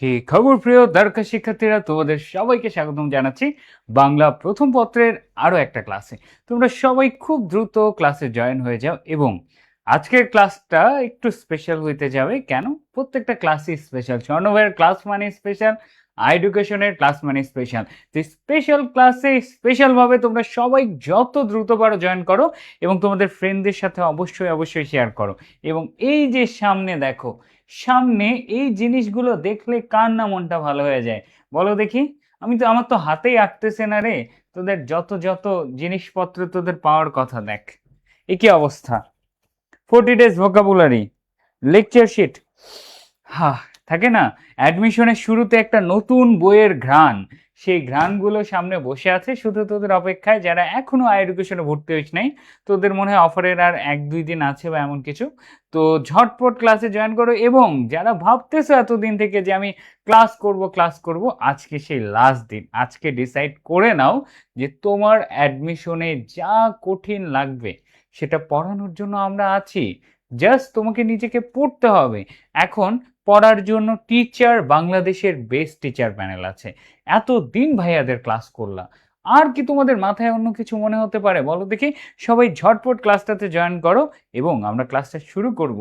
কি খবর প্রিয় দর্শক শিক্ষার্থীরা, তোমাদের সবাইকে স্বাগতম জানাচ্ছি বাংলা প্রথম পত্রের আরো একটা ক্লাসে। তোমরা সবাই খুব দ্রুত ক্লাসে জয়েন হয়ে যাও এবং আজকের ক্লাসটা একটু স্পেশাল হইতে যাবে। কেন? প্রত্যেকটা ক্লাসই স্পেশাল। স্বর্ণভাইয়ের ক্লাস মানে স্পেশাল, এডুকেশনের ক্লাস মানে স্পেশাল। তো স্পেশাল ক্লাসে স্পেশাল ভাবে তোমরা সবাই যত দ্রুত পারো জয়েন করো এবং তোমাদের ফ্রেন্ডদের সাথে অবশ্যই শেয়ার করো। এবং এই যে সামনে দেখো, সামনে এই জিনিসগুলো দেখলে কার না মনটা ভালো হয়ে যায় বলো দেখি? আমার তো হাতেই আঁকতেছে না রে। তোদের যত যত জিনিসপত্র তোদের পাওয়ার কথা দেখ। এ কি অবস্থা! 40 ডেজ ভোকাবুলারি, লেকচার শিট, হা, থাকে না অ্যাডমিশনের শুরুতে একটা নতুন বইয়ের ঘ্রাণ, সেই ঘ্রাণগুলো সামনে বসে আছে শুধু তোদের অপেক্ষায়। যারা এখনো এডুকেশনে ভর্তি হইস নাই, তোদের মনে হয় অফারের আর 1-2 দিন আছে বা এমন কিছু, তো ঝটপট ক্লাসে জয়েন করো। এবং যারা ভাবতেছো এতদিন থেকে যে আমি ক্লাস করব, আজকে সেই লাস্ট দিন। আজকে ডিসাইড করে নাও যে তোমার অ্যাডমিশনে যা কঠিন লাগবে সেটা পড়ানোর জন্য আমরা আছি। জাস্ট তোমাকে নিজেকে পড়তে হবে। এখন পড়ার জন্য টিচার, বাংলাদেশের বেস্ট টিচার প্যানেল আছে। এতদিন ভাইয়াদের ক্লাস করলা, আর কি তোমাদের মাথায় অন্য কিছু মনে হতে পারে বলো দেখি? সবাই ঝটপট ক্লাসটাতে জয়েন করো এবং আমরা ক্লাসটা শুরু করব।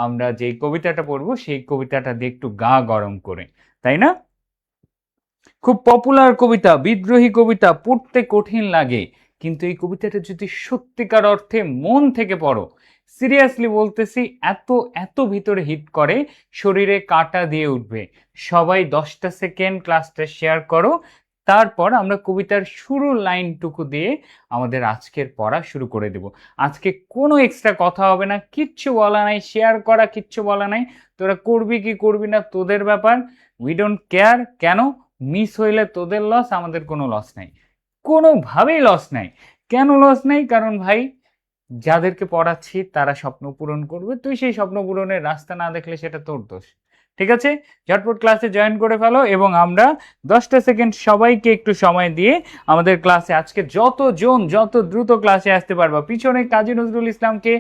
আমরা যেই কবিতাটা পড়বো সেই কবিতাটা দিয়ে একটু গা গরম করে, তাই না? খুব পপুলার কবিতা, বিদ্রোহী কবিতা, পড়তে কঠিন লাগে, কিন্তু এই কবিতাটা যদি সত্যিকার অর্থে মন থেকে পড়ো, সিরিয়াসলি বলতেছি, এত এত ভিতরে হিট করে, শরীরে কাঁটা দিয়ে উঠবে। সবাই 10টা সেকেন্ড ক্লাসটা শেয়ার করো, তারপর আমরা কবিতার শুরুর লাইনটুকু দিয়ে আমাদের আজকের পড়া শুরু করে দেব। আজকে কোনো এক্সট্রা কথা হবে না, কিচ্ছু বলা নাই, শেয়ার করা কিচ্ছু বলা নাই। তোরা করবি কি করবি না তোদের ব্যাপার, উই ডোন্ট কেয়ার। কেন? মিস হইলে তোদের লস, আমাদের কোনো লস নাই, কোনোভাবেই লস নাই। কেন লস নাই? কারণ ভাই, যাদেরকে পড়াচ্ছি তারা স্বপ্ন পূরণ করবে, তুই সেই স্বপ্ন পূরণের রাস্তা না দেখলে সেটা তোর দোষ। ঠিক আছে? ঝটপট ক্লাসে জয়েন করে ফেলো এবং আমরা 10টা সেকেন্ড সবাইকে একটু সময় দিয়ে আমাদের ক্লাসে আজকে যত দ্রুত ক্লাসে আসতে পারবা। পিছনে কাজী নজরুল ইসলামকে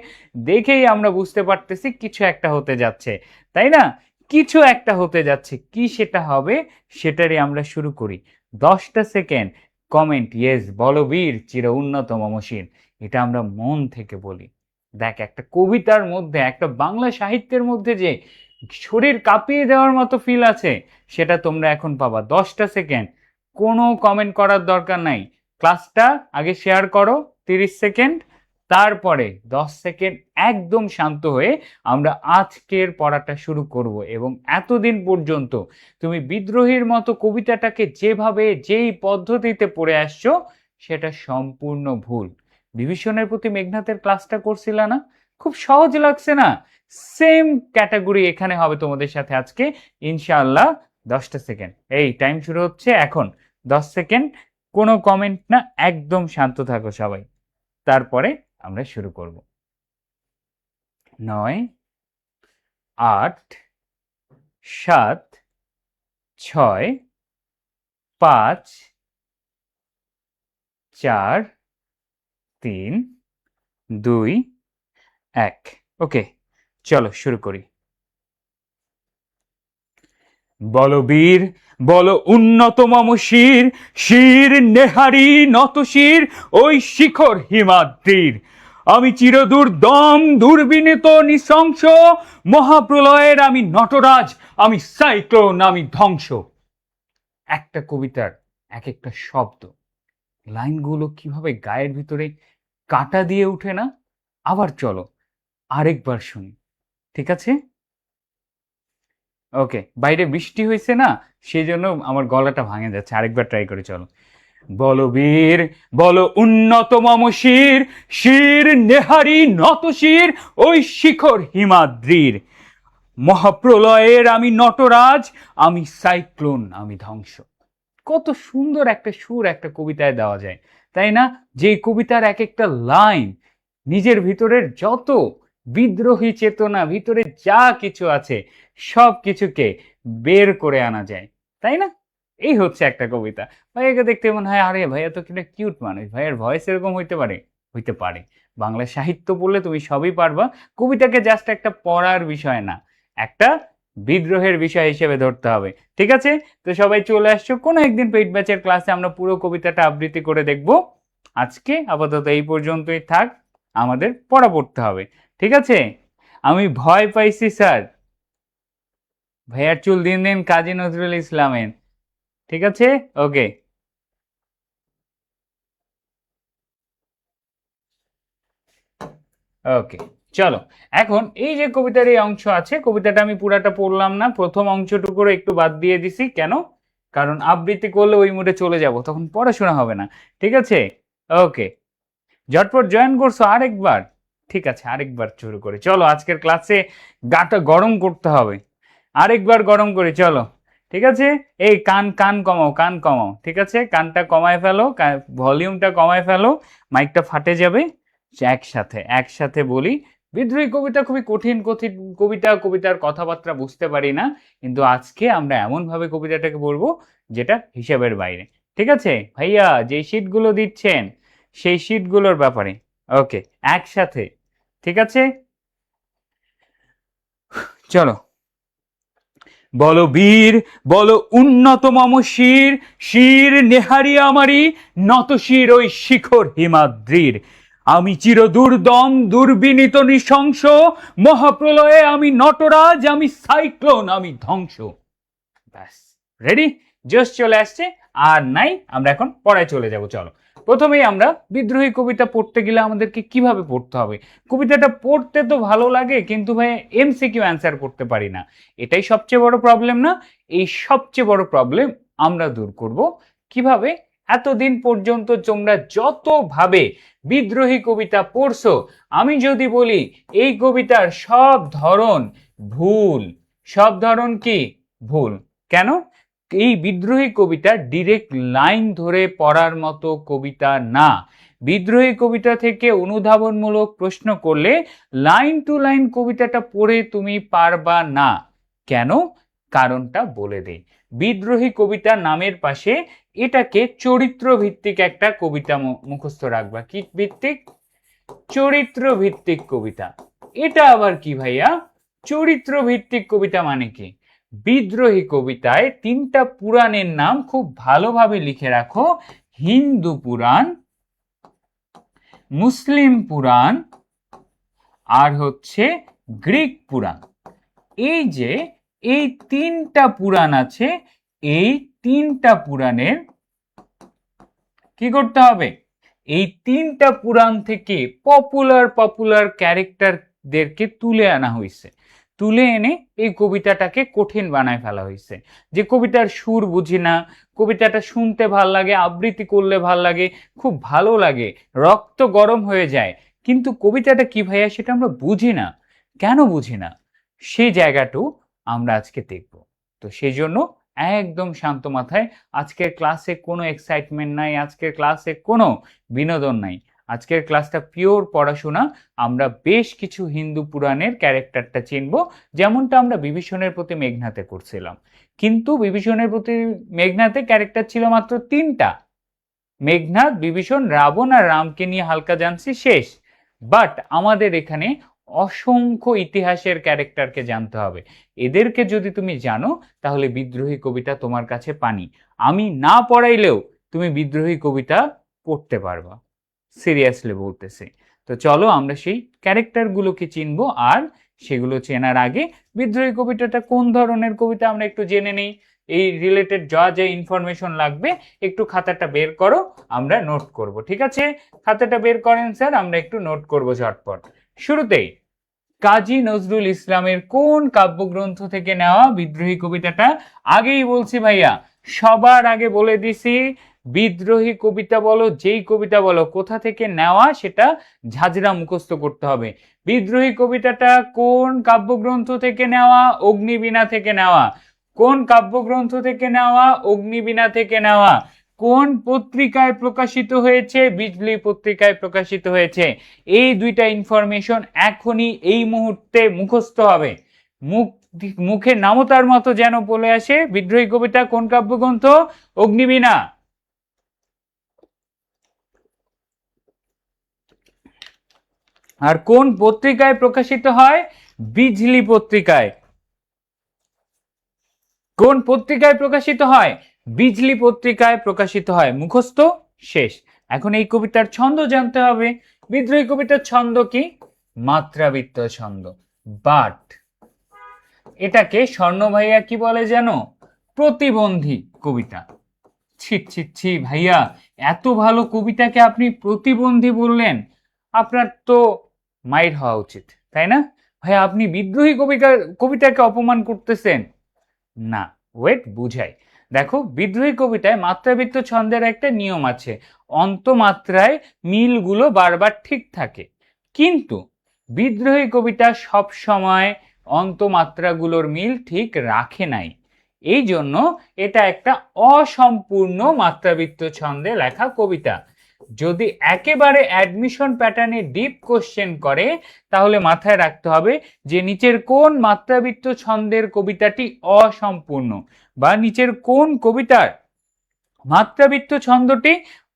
দেখেই আমরা বুঝতে পারতেছি কিছু একটা হতে যাচ্ছে, তাই না? কিছু একটা হতে যাচ্ছে, কি সেটা হবে সেটারই আমরা শুরু করি। 10টা সেকেন্ড কমেন্ট ইয়েস বলো বীর চির উন্নত মমশীর, এটা আমরা মন থেকে বলি। দেখ, একটা কবিতার মধ্যে, একটা বাংলা সাহিত্যের মধ্যে যে শরীর কাঁপিয়ে দেওয়ার মতো ফিল আছে, সেটা তোমরা এখন পাবা। 10টা সেকেন্ড, কোনো কমেন্ট করার দরকার নাই। ক্লাসটা আগে শেয়ার করো 30 সেকেন্ড, তারপরে 10 সেকেন্ড একদম শান্ত হয়ে আমরা আজকের পড়াটা শুরু করব। এবং এতদিন পর্যন্ত তুমি বিদ্রোহীর মতো কবিতাটাকে যেভাবে যেই পদ্ধতিতে পড়ে আসছো, সেটা সম্পূর্ণ ভুল। বিভীষণের প্রতি মেঘনাথের ক্লাসটা করছিলা না? খুব সহজ লাগছে না? সেম ক্যাটাগরি এখানে হবে তোমাদের সাথে আজকে ইনশাআল্লাহ। 10টা সেকেন্ড, এই টাইম শুরু হচ্ছে এখন। 10 সেকেন্ড, কোনো কমেন্ট না, একদম শান্ত থাকো সবাই, তারপরে আমরা শুরু করব। 9, 8, 7, 6, 5, 4, 3, 2, 1। ওকে, চলো শুরু করি। বলো বীর, বলো উন্নত মম শির, শির নেহারি নত শির ওই শিখর হিমাদ্রির। আমি চিরদুর্দম দুর্বিনীত নৃশংস, মহাপ্রলয়ের আমি নটরাজ, আমি সাইক্লোন, আমি ধ্বংস। একটা কবিতার এক একটা শব্দ, লাইনগুলো কিভাবে গায়ের ভিতরে কাঁটা দিয়ে উঠে না? আবার চলো আরেকবার শুনি, ঠিক আছে? ওকে, বাইরে বৃষ্টি হয়েছে না, সেই জন্য আমার গলাটা ভাঙে যাচ্ছে। আরেকবার ট্রাই করে চলো। বলো বীর, বলো উন্নত মম শির, শির নেহারি নত শির ওই শিখর হিমাদ্রির। মহাপ্রলয়ের আমি নটরাজ, আমি সাইক্লোন, আমি ধ্বংস। কত সুন্দর একটা সুর একটা কবিতায় দেওয়া যায়, তাই না? যে কবিতার এক একটা লাইন নিজের ভিতরের যত বিদ্রোহী চেতনা, ভিতরে যা কিছু আছে সব কিছুকে বের করে আনা যায়, তাই না? এই হচ্ছে একটা কবিতা। ভাইয়াকে দেখতে মনে হয় আরে ভাইয়া তো কিনা কিউট মানুষ, ভাইয়ার ভয়েস এরকম হইতে পারে। হইতে পারে, বাংলা সাহিত্য পড়লে তুমি সবই পারবা। কবিতাকে জাস্ট একটা পড়ার বিষয় না, একটা বিদ্রোহের বিষয় হিসেবে ধরতে হবে। ঠিক আছে, তো সবাই চলে আসছো, কোনো একদিন পেইড ব্যাচের ক্লাসে আমরা পুরো কবিতাটা আবৃত্তি করে দেখব। আজকে আপাতত এই পর্যন্তই থাক, আমাদের পড়া পড়তে হবে। ঠিক আছে, আমি ভয় পাইছি স্যার, ভাইয়ার চুল দিন দিন কাজী নজরুল ইসলামের। ঠিক আছে, ওকে। ওকে, চলো এখন এই যে কবিতার এই অংশ আছে, কবিতাটা আমি পুরাটা পড়লাম না, প্রথম অংশটুকুর একটু বাদ দিয়ে দিছি। কেন? কারণ আবৃত্তি করলে ওই মুডে চলে যাব, তখন পড়াশোনা হবে না। ঠিক আছে, ওকে। ঝটপট জয়েন করছো আরেকবার? ঠিক আছে, আরেকবার শুরু করে চলো, আজকের ক্লাসে গাটা গরম করতে হবে, আরেকবার গরম করে চলো। ঠিক আছে, এই কান কান কমাও, কান কমাও। ঠিক আছে, কানটা কমায় ফেলো, ভলিউমটা কমায় ফেলো, মাইকটা ফাটে যাবে। একসাথে একসাথে বলি। বিদ্রোহী কবিতা খুবই কঠিন কঠিন কবিতা, কবিতার কথাবার্তা বুঝতে পারি না, কিন্তু আজকে আমরা এমন ভাবে কবিতাটাকে বলবো যেটা হিসাবের বাইরে। ঠিক আছে ভাইয়া, যে শীটগুলো দিচ্ছেন সেই শীটগুলোর ব্যাপারে। ওকে, একসাথে। ঠিক আছে, চলো। বলো বীর, বলো উন্নত মম শির, শির নেহারি আমারি, নত শির ওই শিখর হিমাদ্রির। আমি চির দুর্দম দুর্বিনীত নৃশংস, মহাপ্রলয়ে আমি নটরাজ, আমি সাইক্লোন, আমি ধ্বংস। ব্যাস, রেডি, জোশ চলে আসছে। আর নাই, আমরা এখন পড়ায় চলে যাব। চলো, প্রথমেই আমরা বিদ্রোহী কবিতা পড়তে গেলে আমাদেরকে কিভাবে পড়তে হবে। কবিতাটা পড়তে তো ভালো লাগে, কিন্তু ভাই এমসিকিউ অ্যান্সার করতে পারি না। এটাই সবচেয়ে বড় প্রবলেম না? এই সবচেয়ে বড় প্রবলেম আমরা দূর করব কিভাবে? এতদিন পর্যন্ত তোমরা যতভাবে বিদ্রোহী কবিতা পড়ছো, আমি যদি বলি এই কবিতার সব ধরন ভুল, সব ধরন কি ভুল। কেন? এই বিদ্রোহী কবিতা ডিরেক্ট লাইন ধরে পড়ার মতো কবিতা না। বিদ্রোহী কবিতা থেকে অনুধাবনমূলক প্রশ্ন করলে লাইন টু লাইন কবিতাটা পড়ে তুমি পারবা না। কেন? কারণটা বলে দেই। বিদ্রোহী কবিতা নামের পাশে এটাকে চরিত্র ভিত্তিক একটা কবিতা মুখস্থ রাখবা। কি ভিত্তিক? চরিত্র ভিত্তিক কবিতা। এটা আবার কি ভাইয়া? চরিত্র ভিত্তিক কবিতা মানে কি? বিদ্রোহী কবিতায় তিনটা পুরাণের নাম খুব ভালোভাবে লিখে রাখো: হিন্দু পুরাণ, মুসলিম পুরাণ, আর হচ্ছে গ্রিক পুরাণ। এই যে এই তিনটা পুরাণ আছে, এই তিনটা পুরাণের কি করতে হবে? এই তিনটা পুরাণ থেকে পপুলার পপুলার ক্যারেক্টারদেরকে তুলে আনা হয়েছে, তুলে এনে এই কবিতাটাকে কঠিন বানায় ফেলা হয়েছে। যে কবিতার সুর বুঝি না, কবিতাটা শুনতে ভাল লাগে, আবৃত্তি করলে ভাল লাগে, খুব ভালো লাগে, রক্ত গরম হয়ে যায়, কিন্তু কবিতাটা কি ভাইয়া সেটা আমরা বুঝি না। কেন বুঝি না? সেই জায়গাটু আমরা আজকে দেখব। তো সেই জন্য একদম শান্ত মাথায়, আজকের ক্লাসে কোনো এক্সাইটমেন্ট নাই, আজকের ক্লাসে কোনো বিনোদন নাই, আজকের ক্লাসটা পিওর পড়াশোনা। আমরা বেশ কিছু হিন্দু পুরাণের ক্যারেক্টারটা চিনব, যেমনটা আমরা বিভীষণের প্রতি মেঘনাতে করছিলাম। কিন্তু বিভীষণের প্রতি মেঘনাতে ক্যারেক্টার ছিল মাত্র তিনটা: মেঘনাদ, বিভীষণ, রাবণ, আর রামকে নিয়ে হালকা জানছি, শেষ। বাট আমাদের এখানে অসংখ্য ইতিহাসের ক্যারেক্টারকে জানতে হবে। এদেরকে যদি তুমি জানো, তাহলে বিদ্রোহী কবিতা তোমার কাছে পানি। আমি না পড়াইলেও তুমি বিদ্রোহী কবিতা পড়তে পারবা, সিরিয়াসলি বলতেছি। তো চলো আমরা সেই ক্যারেক্টারগুলোকে চিনবো, আর সেগুলো চেনার আগে বিদ্রোহী কবিতাটা কোন ধরনের কবিতা আমরা একটু জেনে নেই। এই রিলেটেড যা যা ইনফরমেশন লাগবে একটু খাতাটা বের করো, আমরা নোট করব। ঠিক আছে, খাতাটা বের করেন স্যার, আমরা একটু নোট করব ঝটপট। শুরুতেই কাজী নজরুল ইসলামের কোন কাব্যগ্রন্থ থেকে নেওয়া বিদ্রোহী কবিতাটা? আগেই বলছি ভাইয়া, সবার আগে বলে দিছি, বিদ্রোহী কবিতা বলো, যেই কবিতা বলো, কোথা থেকে নেওয়া সেটা ঝাঁঝরা মুখস্থ করতে হবে। বিদ্রোহী কবিতাটা কোন কাব্যগ্রন্থ থেকে নেওয়া? অগ্নিবীণা থেকে নেওয়া। কোন কাব্যগ্রন্থ থেকে নেওয়া? অগ্নিবীণা থেকে নেওয়া। কোন পত্রিকায় প্রকাশিত হয়েছে? বিজলি পত্রিকায় প্রকাশিত হয়েছে। এই দুইটা ইনফরমেশন এখনই এই মুহূর্তে মুখস্থ হবে, মুখে নামতার মতো যেন বলে আসে। বিদ্রোহী কবিতা কোন কাব্যগ্রন্থ? অগ্নিবীণা। আর কোন পত্রিকায় প্রকাশিত হয়? বিজলি পত্রিকায়। কোন পত্রিকায় প্রকাশিত হয়? বিজলি পত্রিকায় প্রকাশিত হয়। মুখস্থ শেষ। এখন এই কবিতার ছন্দ জানতে হবে। বিদ্রোহী কবিতার ছন্দ কি? মাত্রাবৃত্ত ছন্দ। বাট এটাকে স্বর্ণ ভাইয়া কি বলে জানো? প্রতিবন্ধী কবিতা। ছি ছি ছি ভাইয়া, এত ভালো কবিতাকে আপনি প্রতিবন্ধী বললেন? আপনার তো মাইর হওয়া উচিত, তাই না ভাইয়া? আপনি বিদ্রোহী কবিতাকে অপমান করতেছেন না। ওয়েট, বুঝাই। দেখো, বিদ্রোহী কবিতায় মাত্রাবৃত্ত ছন্দের একটা নিয়ম আছে। অন্তমাত্রায় মিলগুলো বারবার ঠিক থাকে, কিন্তু বিদ্রোহী কবিতা সব সময় অন্তমাত্রাগুলোর মিল ঠিক রাখে নাই। এই জন্য এটা একটা অসম্পূর্ণ মাত্রাবৃত্ত ছন্দে লেখা কবিতা। যদি একেবারে অ্যাডমিশন প্যাটার্নে ডিপ কোশ্চেন করে, তাহলে মাথায় রাখতে হবে যে নিচের কোন মাত্রাবৃত্ত ছন্দের কবিতাটি অসম্পূর্ণ, বা নিচের কোন কবিতার মাত্রাবৃত্ত ছন্দটি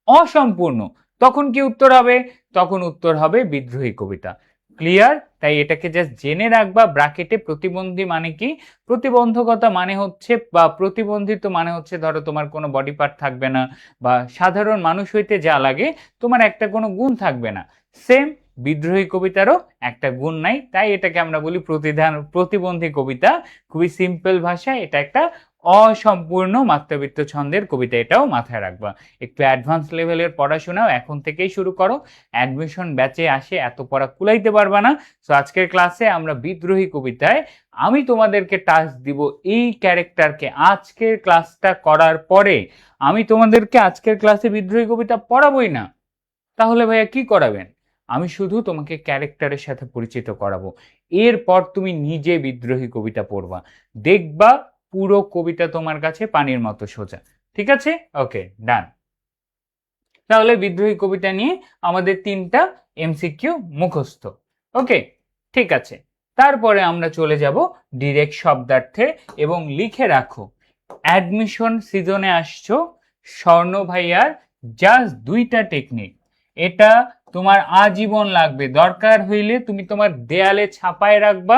অসম্পূর্ণ। তখন কি উত্তর হবে? তখন উত্তর হবে বিদ্রোহী কবিতা। ক্লিয়ার? তাই এটাকে জাস্ট জেনে রাখবা ব্র্যাকেটে। প্রতিবন্ধী মানে কি? প্রতিবন্ধকতা মানে হচ্ছে, বা প্রতিবন্ধিত মানে হচ্ছে, ধরো তোমার কোনো বডি পার্ট থাকবে না, বা সাধারণ মানুষ হইতে যা লাগে তোমার একটা কোনো গুণ থাকবে না। সেম বিদ্রোহী কবিতারও একটা গুণ নাই, তাই এটাকে আমরা বলি প্রতিবন্ধী কবিতা। খুবই সিম্পল ভাষায় এটা একটা অসম্পূর্ণ মাত্রাবৃত্ত ছন্দের কবিতা, এটাও মাথায় রাখবা। একটু অ্যাডভান্স লেভেলের পড়াশোনাও এখন থেকেই শুরু করো। অ্যাডমিশন ব্যাচে আসে এত পড়া কুলাইতে পারবা না। সো আজকের ক্লাসে আমরা বিদ্রোহী কবিতায় আমি তোমাদেরকে টাস্ক দিব এই ক্যারেক্টারকে। আজকের ক্লাসটা করার পরে আমি তোমাদেরকে আজকের ক্লাসে বিদ্রোহী কবিতা পড়াবোই না, তাহলে ভাইয়া কি করাবেন? আমি শুধু তোমাকে ক্যারেক্টারের সাথে পরিচিত করাবো। এরপর তুমি নিজে বিদ্রোহী কবিতা পড়বা, দেখবা পুরো কবিতা তোমার কাছে পানির মতো সোজা। ঠিক আছে? ওকে, ডান। তাহলে বিদ্রোহী কবিতা নিয়ে আমাদের 3টা এমসিকিউ মুখস্থ। ওকে, ঠিক আছে। তারপরে আমরা চলে যাব ডিরেক্ট শব্দার্থে। এবং লিখে রাখো, অ্যাডমিশন সিজনে আসছো, স্বর্ণ ভাইয়ার জাস্ট 2টা টেকনিক। এটা তোমার আজীবন লাগবে। দরকার হইলে তুমি তোমার দেয়ালে ছাপায় রাখবা।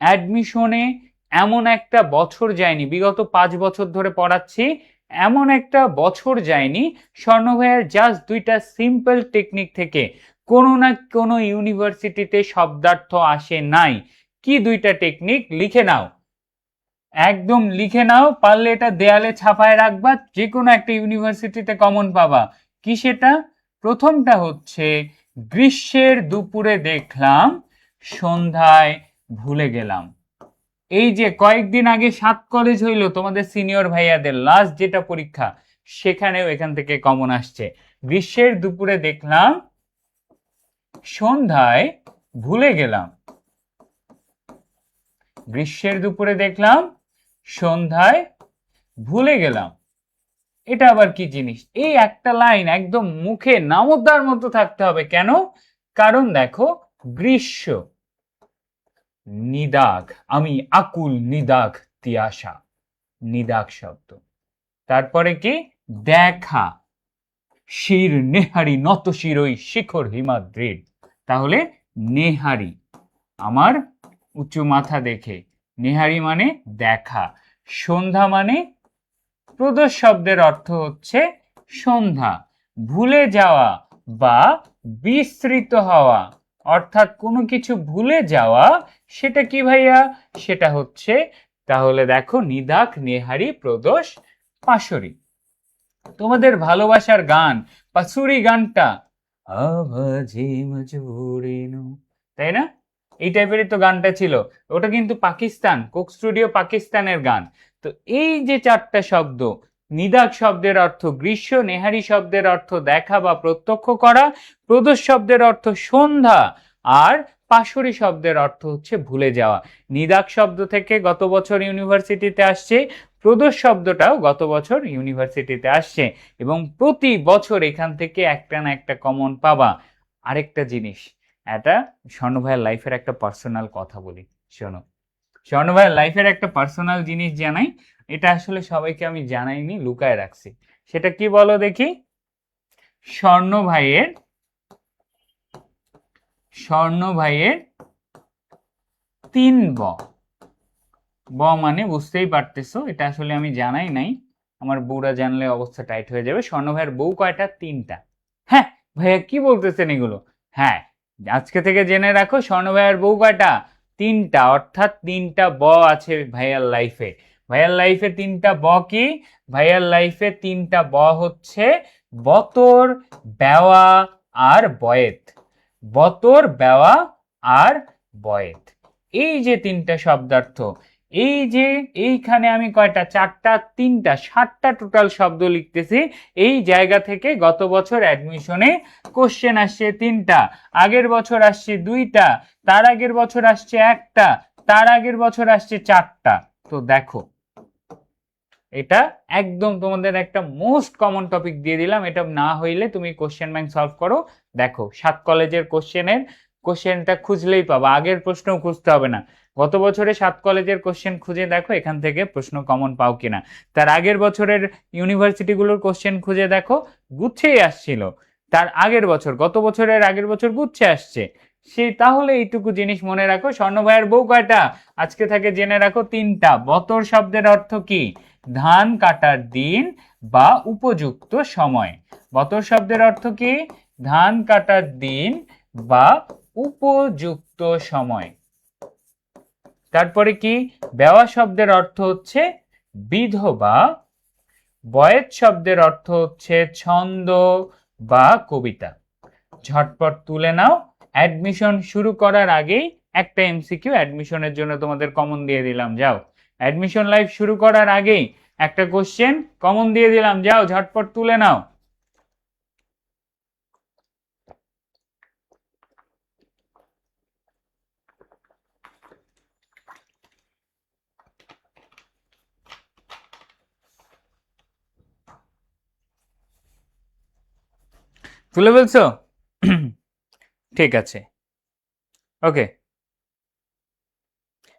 অ্যাডমিশনে এমন একটা বছর যায়নি, বিগত 5 বছর ধরে পড়াচ্ছি, এমন একটা বছর যায়নি স্বর্ণ ভাইয়ের জাস্ট 2টা সিম্পল টেকনিক থেকে কোনো না কোনো ইউনিভার্সিটিতে শব্দার্থ আসে নাই। কি 2টা টেকনিক? লিখে নাও, একদম লিখে নাও। পারলে এটা দেয়ালে ছাপায় রাখবা, যে কোনো একটা ইউনিভার্সিটিতে কমন পাবা। কি সেটা? প্রথমটা হচ্ছে, গ্রীষ্মের দুপুরে দেখলাম, সন্ধ্যায় ভুলে গেলাম। এই যে কয়েকদিন আগে 7 কলেজ হইলো তোমাদের সিনিয়র ভাইয়াদের লাস্ট যেটা পরীক্ষা, সেখানেও এখান থেকে কমন আসছে। গ্রীষ্মের দুপুরে দেখলাম, সন্ধ্যায় ভুলে গেলাম। গ্রীষ্মের দুপুরে দেখলাম, সন্ধ্যায় ভুলে গেলাম। এটা আবার কি জিনিস? এই একটা লাইন একদম মুখে নামোদ্দার মতো থাকতে হবে। কেন? কারণ দেখো, গ্রীষ্ম, নিদাগ, আমি আকুল নিদাগ তিয়াসা, নিদাগ শব্দ। তারপরে কি? দেখা, শির নেহারি নত শিরই শিখর হিমাদ্রির। তাহলে নেহারি, আমার উঁচু মাথা দেখে। নেহারি মানে দেখা। সন্ধ্যা মানে, প্রদোষ শব্দের অর্থ হচ্ছে সন্ধ্যা। ভুলে যাওয়া বা বিস্মৃত হওয়া, অর্থাৎ কোনো কিছু ভুলে যাওয়া, সেটা কি ভাইয়া? সেটা হচ্ছে, তাহলে দেখো, নিদাক, নেহারি, প্রদোষ, পাশরি। তোমাদের ভালোবাসার গান পাসুরি গানটা, আভাজে মজবুরিনো, তাই না? এই টাইপেরই তো গানটা ছিল। ওটা কিন্তু পাকিস্তান, কোক স্টুডিও পাকিস্তানের গান। তো এই যে 4টা শব্দ, নিদাক শব্দের অর্থ গ্রীষ্ম, নেহারি শব্দের অর্থ দেখা বা প্রত্যক্ষ করা, প্রদোষ শব্দের অর্থ সন্ধ্যা, আর পাশরি শব্দের অর্থ হচ্ছে ভুলে যাওয়া। নিদাক শব্দ থেকে গত বছর ইউনিভার্সিটিতে আসছে, প্রদোষ শব্দটাও গত বছর ইউনিভার্সিটিতে আসছে, এবং প্রতি বছর এখান থেকে একটা না একটা কমন পাবা। আরেকটা জিনিস, এটা স্বর্ণ ভাইয়ের লাইফের একটা পার্সোনাল কথা বলি, শোনো। স্বর্ণ ভাইয়ের লাইফের একটা পার্সোনাল জিনিস জানাই, এটা আসলে সবাইকে আমি জানাইনি, লুকায় রাখছি। সেটা কি বলো দেখি? স্বর্ণ ভাইয়ের 3 ব ব মানে বুঝতেই পারতেছো, এটা আসলে আমি জানাই নাই, আমার বউরা জানলে অবস্থা টাইট হয়ে যাবে। স্বর্ণ ভাইয়ের বউ কয়টা? তিনটা। হ্যাঁ ভাইয়া কি বলতেছেন এগুলো? হ্যাঁ, আজকে থেকে জেনে রাখো স্বর্ণ ভাইয়ের বউ কয়টা? তিনটা, অর্থাৎ তিনটা ব আছে ভাইয়ার লাইফে। ভাইয়ার লাইফে তিনটা ব কি? ভাইয়ার লাইফে তিনটা ব হচ্ছে বতর, বেওয়া আর বয়েত। বতর, বেওয়া আর বয়েত, এই যে তিনটা শব্দার্থ, এই যে এইখানে আমি কয়টা? চারটা, তিনটা, 7টা টোটাল শব্দ লিখতেছি। এই জায়গা থেকে গত বছর অ্যাডমিশনে কোশ্চেন আসছে 3টা, আগের বছর আসছে 2টা, তার আগের বছর আসছে 1টা, তার আগের বছর আসছে 4টা। তো দেখো, এটা একদম তোমাদের একটা মোস্ট কমন টপিক দিয়ে দিলাম, এটা না হইলে তুমি কোশ্চেন ব্যাংক সলভ করো, দেখো 7 কলেজের কোশ্চেনটা খুঁজলেই পাবা, আগের প্রশ্নও খুঁজতে হবে না। গত বছরে 7 কলেজের কোশ্চেন খুঁজে দেখো এখান থেকে প্রশ্ন কমন পাও কিনা। তার আগের বছরের ইউনিভার্সিটিগুলোর কোশ্চেন খুঁজে দেখো, গুচ্ছেই আসছিল। তার আগের বছর, গত বছরের আগের বছর গুচ্ছে আসছে। সেই তাহলে এইটুকু জিনিস মনে রাখো। স্বর্ণ ভাইয়ের বউ কয়টা? আজকে থেকে জেনে রাখো 3টা। বতর শব্দের অর্থ কি? ধান কাটার দিন বা উপযুক্ত সময়। বতর শব্দের অর্থ কি? ধান কাটার দিন বা উপযুক্ত সময়। তারপরে কি? বেওয়া শব্দের অর্থ হচ্ছে বিধবা। বয়েত শব্দের অর্থ হচ্ছে ছন্দ বা কবিতা। ঝটপট তুলে নাও। অ্যাডমিশন শুরু করার আগেই একটা এমসিকিউ অ্যাডমিশনের জন্য তোমাদের কমন দিয়ে দিলাম, যাও। অ্যাডমিশন লাইভ শুরু করার আগেই একটা কোশ্চেন কমন দিয়ে দিলাম, যাও ঝটপট তুলে নাও। তুলে ফেলছো? ঠিক আছে, ওকে।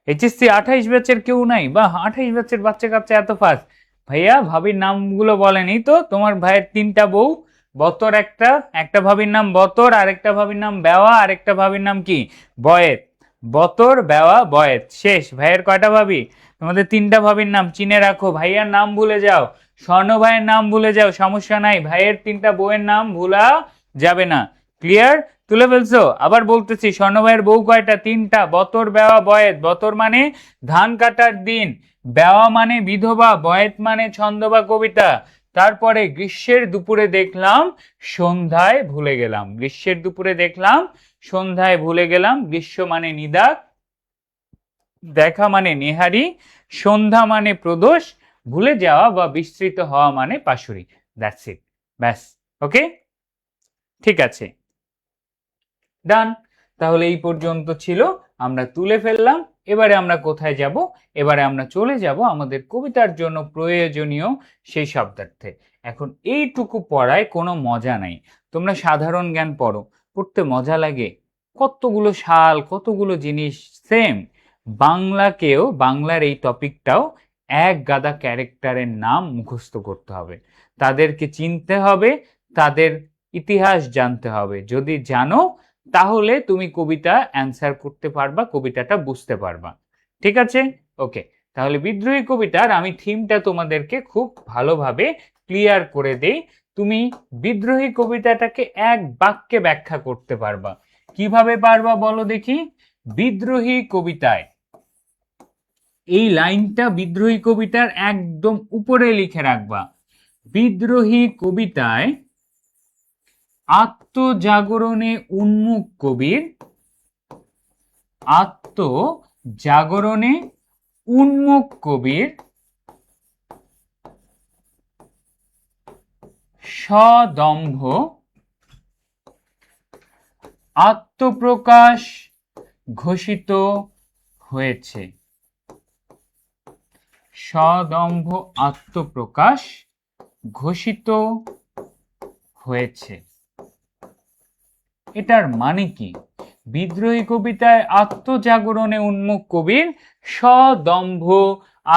এইচএসসি 28 ব্যাচের কেউ নাই? বা 28 ব্যাচের বাচ্চা কাচ্চা এত ফাস্ট! ভাইয়া ভাবির নামগুলো বলেনি তো। তোমার ভাইয়ের 3টা বউ, বতর একটা, একটা ভাবির নাম বতর, আরেকটা ভাবির নাম বেওয়া, আরেকটা ভাবির নাম কি? বয়েত। বতর, বেওয়া, বয়েত, শেষ। ভাইয়ের কয়টা ভাবি? তোমাদের 3টা ভাবির নাম চিনে রাখো। ভাইয়ার নাম ভুলে যাও, স্বর্ণ ভাইয়ের নাম ভুলে যাও, সমস্যা নাই, ভাইয়ের 3টা বউয়ের নাম ভুলা যাবে না। ক্লিয়ার? তুলে ফেলছো? আবার বলতেছি, স্বর্ণ ভাইয়ের বউ কয়টা? 3টা। বতর, বেওয়া, বয়েত। বতর মানে ধান কাটার দিন, বেওয়া মানে বিধবা, বয়েত মানে ছন্দ বা কবিতা। তারপরে গ্রীষ্মের দুপুরে দেখলাম, সন্ধ্যায় ভুলে গেলাম। গ্রীষ্মের দুপুরে দেখলাম, সন্ধ্যায় ভুলে গেলাম। গ্রীষ্ম মানে নিদাক, দেখা মানে নেহারি, সন্ধ্যা মানে প্রদোষ, ভুলে যাওয়া বা বিস্মৃত হওয়া মানে পাশুরি। দ্যাটস ইট, ব্যাস। ওকে, ঠিক আছে, ডান। তাহলে এই পর্যন্ত ছিল, আমরা তুলে ফেললাম। এবারে আমরা কোথায় যাব? এবারে আমরা চলে যাব আমাদের কবিতার জন্য প্রয়োজনীয় সেই শব্দার্থে। এখন এইটুকু পড়ায় কোনো মজা নাই। তোমরা সাধারণ জ্ঞান পড়ো, পড়তে মজা লাগে, কতগুলো সাল, কতগুলো জিনিস সেম। বাংলাকেও, বাংলার এই টপিকটাও এক গাদা ক্যারেক্টারের নাম মুখস্থ করতে হবে, তাদেরকে চিনতে হবে, তাদের ইতিহাস জানতে হবে। যদি জানো তাহলে তুমি কবিতা অ্যান্সার করতে পারবা, কবিতাটা বুঝতে পারবা। ঠিক আছে, ওকে। তাহলে বিদ্রোহী কবিতার আমি থিমটা তোমাদেরকে খুব ভালোভাবে ক্লিয়ার করে দেই। তুমি বিদ্রোহী কবিতাটাকে এক বাক্যে ব্যাখ্যা করতে পারবা। কিভাবে পারবা বলো দেখি? বিদ্রোহী কবিতায় এই লাইনটা বিদ্রোহী কবিতার একদম উপরে লিখে রাখবা। বিদ্রোহী কবিতায় আত্মজাগরণে উন্মুখ কবির, আত্মজাগরণে উন্মুখ কবির সদম্ভ আত্মপ্রকাশ ঘোষিত হয়েছে। সদম্ভ আত্মপ্রকাশ ঘোষিত হয়েছে, এটার মানে কি? বিদ্রোহী কবিতায় আত্মজাগরণে উন্মুখ কবির সদম্ভ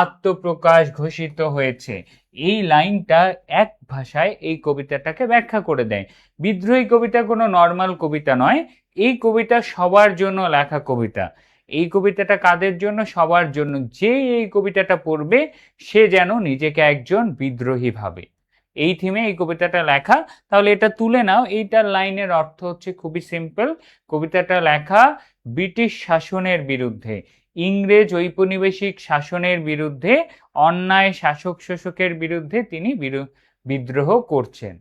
আত্মপ্রকাশ ঘোষিত হয়েছে, এই লাইনটা এক ভাষায় এই কবিতাটাকে ব্যাখ্যা করে দেয়। বিদ্রোহী কবিতা কোনো নর্মাল কবিতা নয়, এই কবিতা সবার জন্য লেখা কবিতা। এই কবিতাটা কাদের জন্য? সবার জন্য। যে এই কবিতাটা পড়বে সে যেন নিজেকে একজন বিদ্রোহী ভাবে, এই থিমে এই কবিতাটা লেখা। তাহলে এটা তুলে নাও। এইটার লাইনের অর্থ হচ্ছে খুবই সিম্পল। কবিতাটা লেখা ব্রিটিশ শাসনের বিরুদ্ধে, ইংরেজ ঔপনিবেশিক শাসনের বিরুদ্ধে, অন্যায় শাসক শোষকের বিরুদ্ধে তিনি বিদ্রোহ করছেন।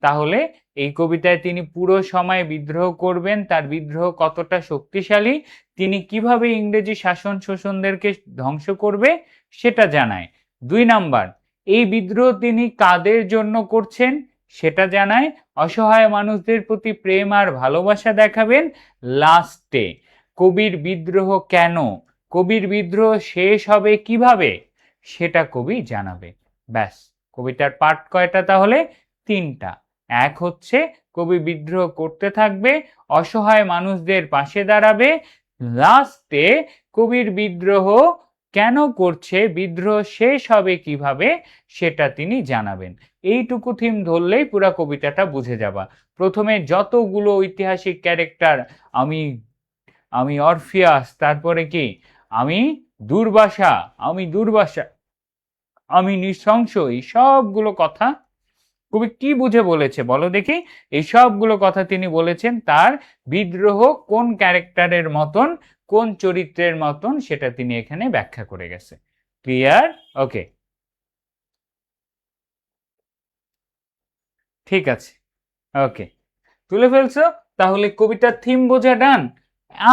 তাহলে এই কবিতায় তিনি পুরো সময় বিদ্রোহ করবেন। তার বিদ্রোহ কতটা শক্তিশালী, তিনি কিভাবে ইংরেজি শাসন শোষণদেরকে ধ্বংস করবে সেটা জানায়। 2 নাম্বার, এই বিদ্রোহ তিনি কাদের জন্য করছেন সেটা জানায়। অসহায় মানুষদের প্রতি প্রেম আর ভালোবাসা দেখাবেন। লাস্টে কবির বিদ্রোহ কেন, কবির বিদ্রোহ শেষ হবে কিভাবে সেটা কবি জানাবে। ব্যাস, কবিতার পার্ট কয়টা তাহলে? 3টা। এক হচ্ছে কবি বিদ্রোহ করতে থাকবে, অসহায় মানুষদের পাশে দাঁড়াবে, লাস্টে কবির বিদ্রোহ কেন করছে, বিদ্রোহ শেষ হবে কিভাবে সেটা তিনি জানাবেন। এইটুকু থিম ধরলেই পুরো কবিতাটা বুঝে যাবা। প্রথমে যতগুলো ঐতিহাসিক ক্যারেক্টার, আমি অরফিয়াস, তারপরে কি আমি দুর্বাসা, আমি নৃশংস, এই সবগুলো কথা কবি কি বুঝে বলেছে বলো দেখি? এই সবগুলো কথা তিনি বলেছেন তার বিদ্রোহ কোন ক্যারেক্টারের মতন, কোন চরিত্রের মতন সেটা তিনি এখানে ব্যাখ্যা করে গেছে। ক্লিয়ার? ওকে, ঠিক আছে, ওকে, তুলে ফেলছো। তাহলে কবিতার থিম বোঝা ডান।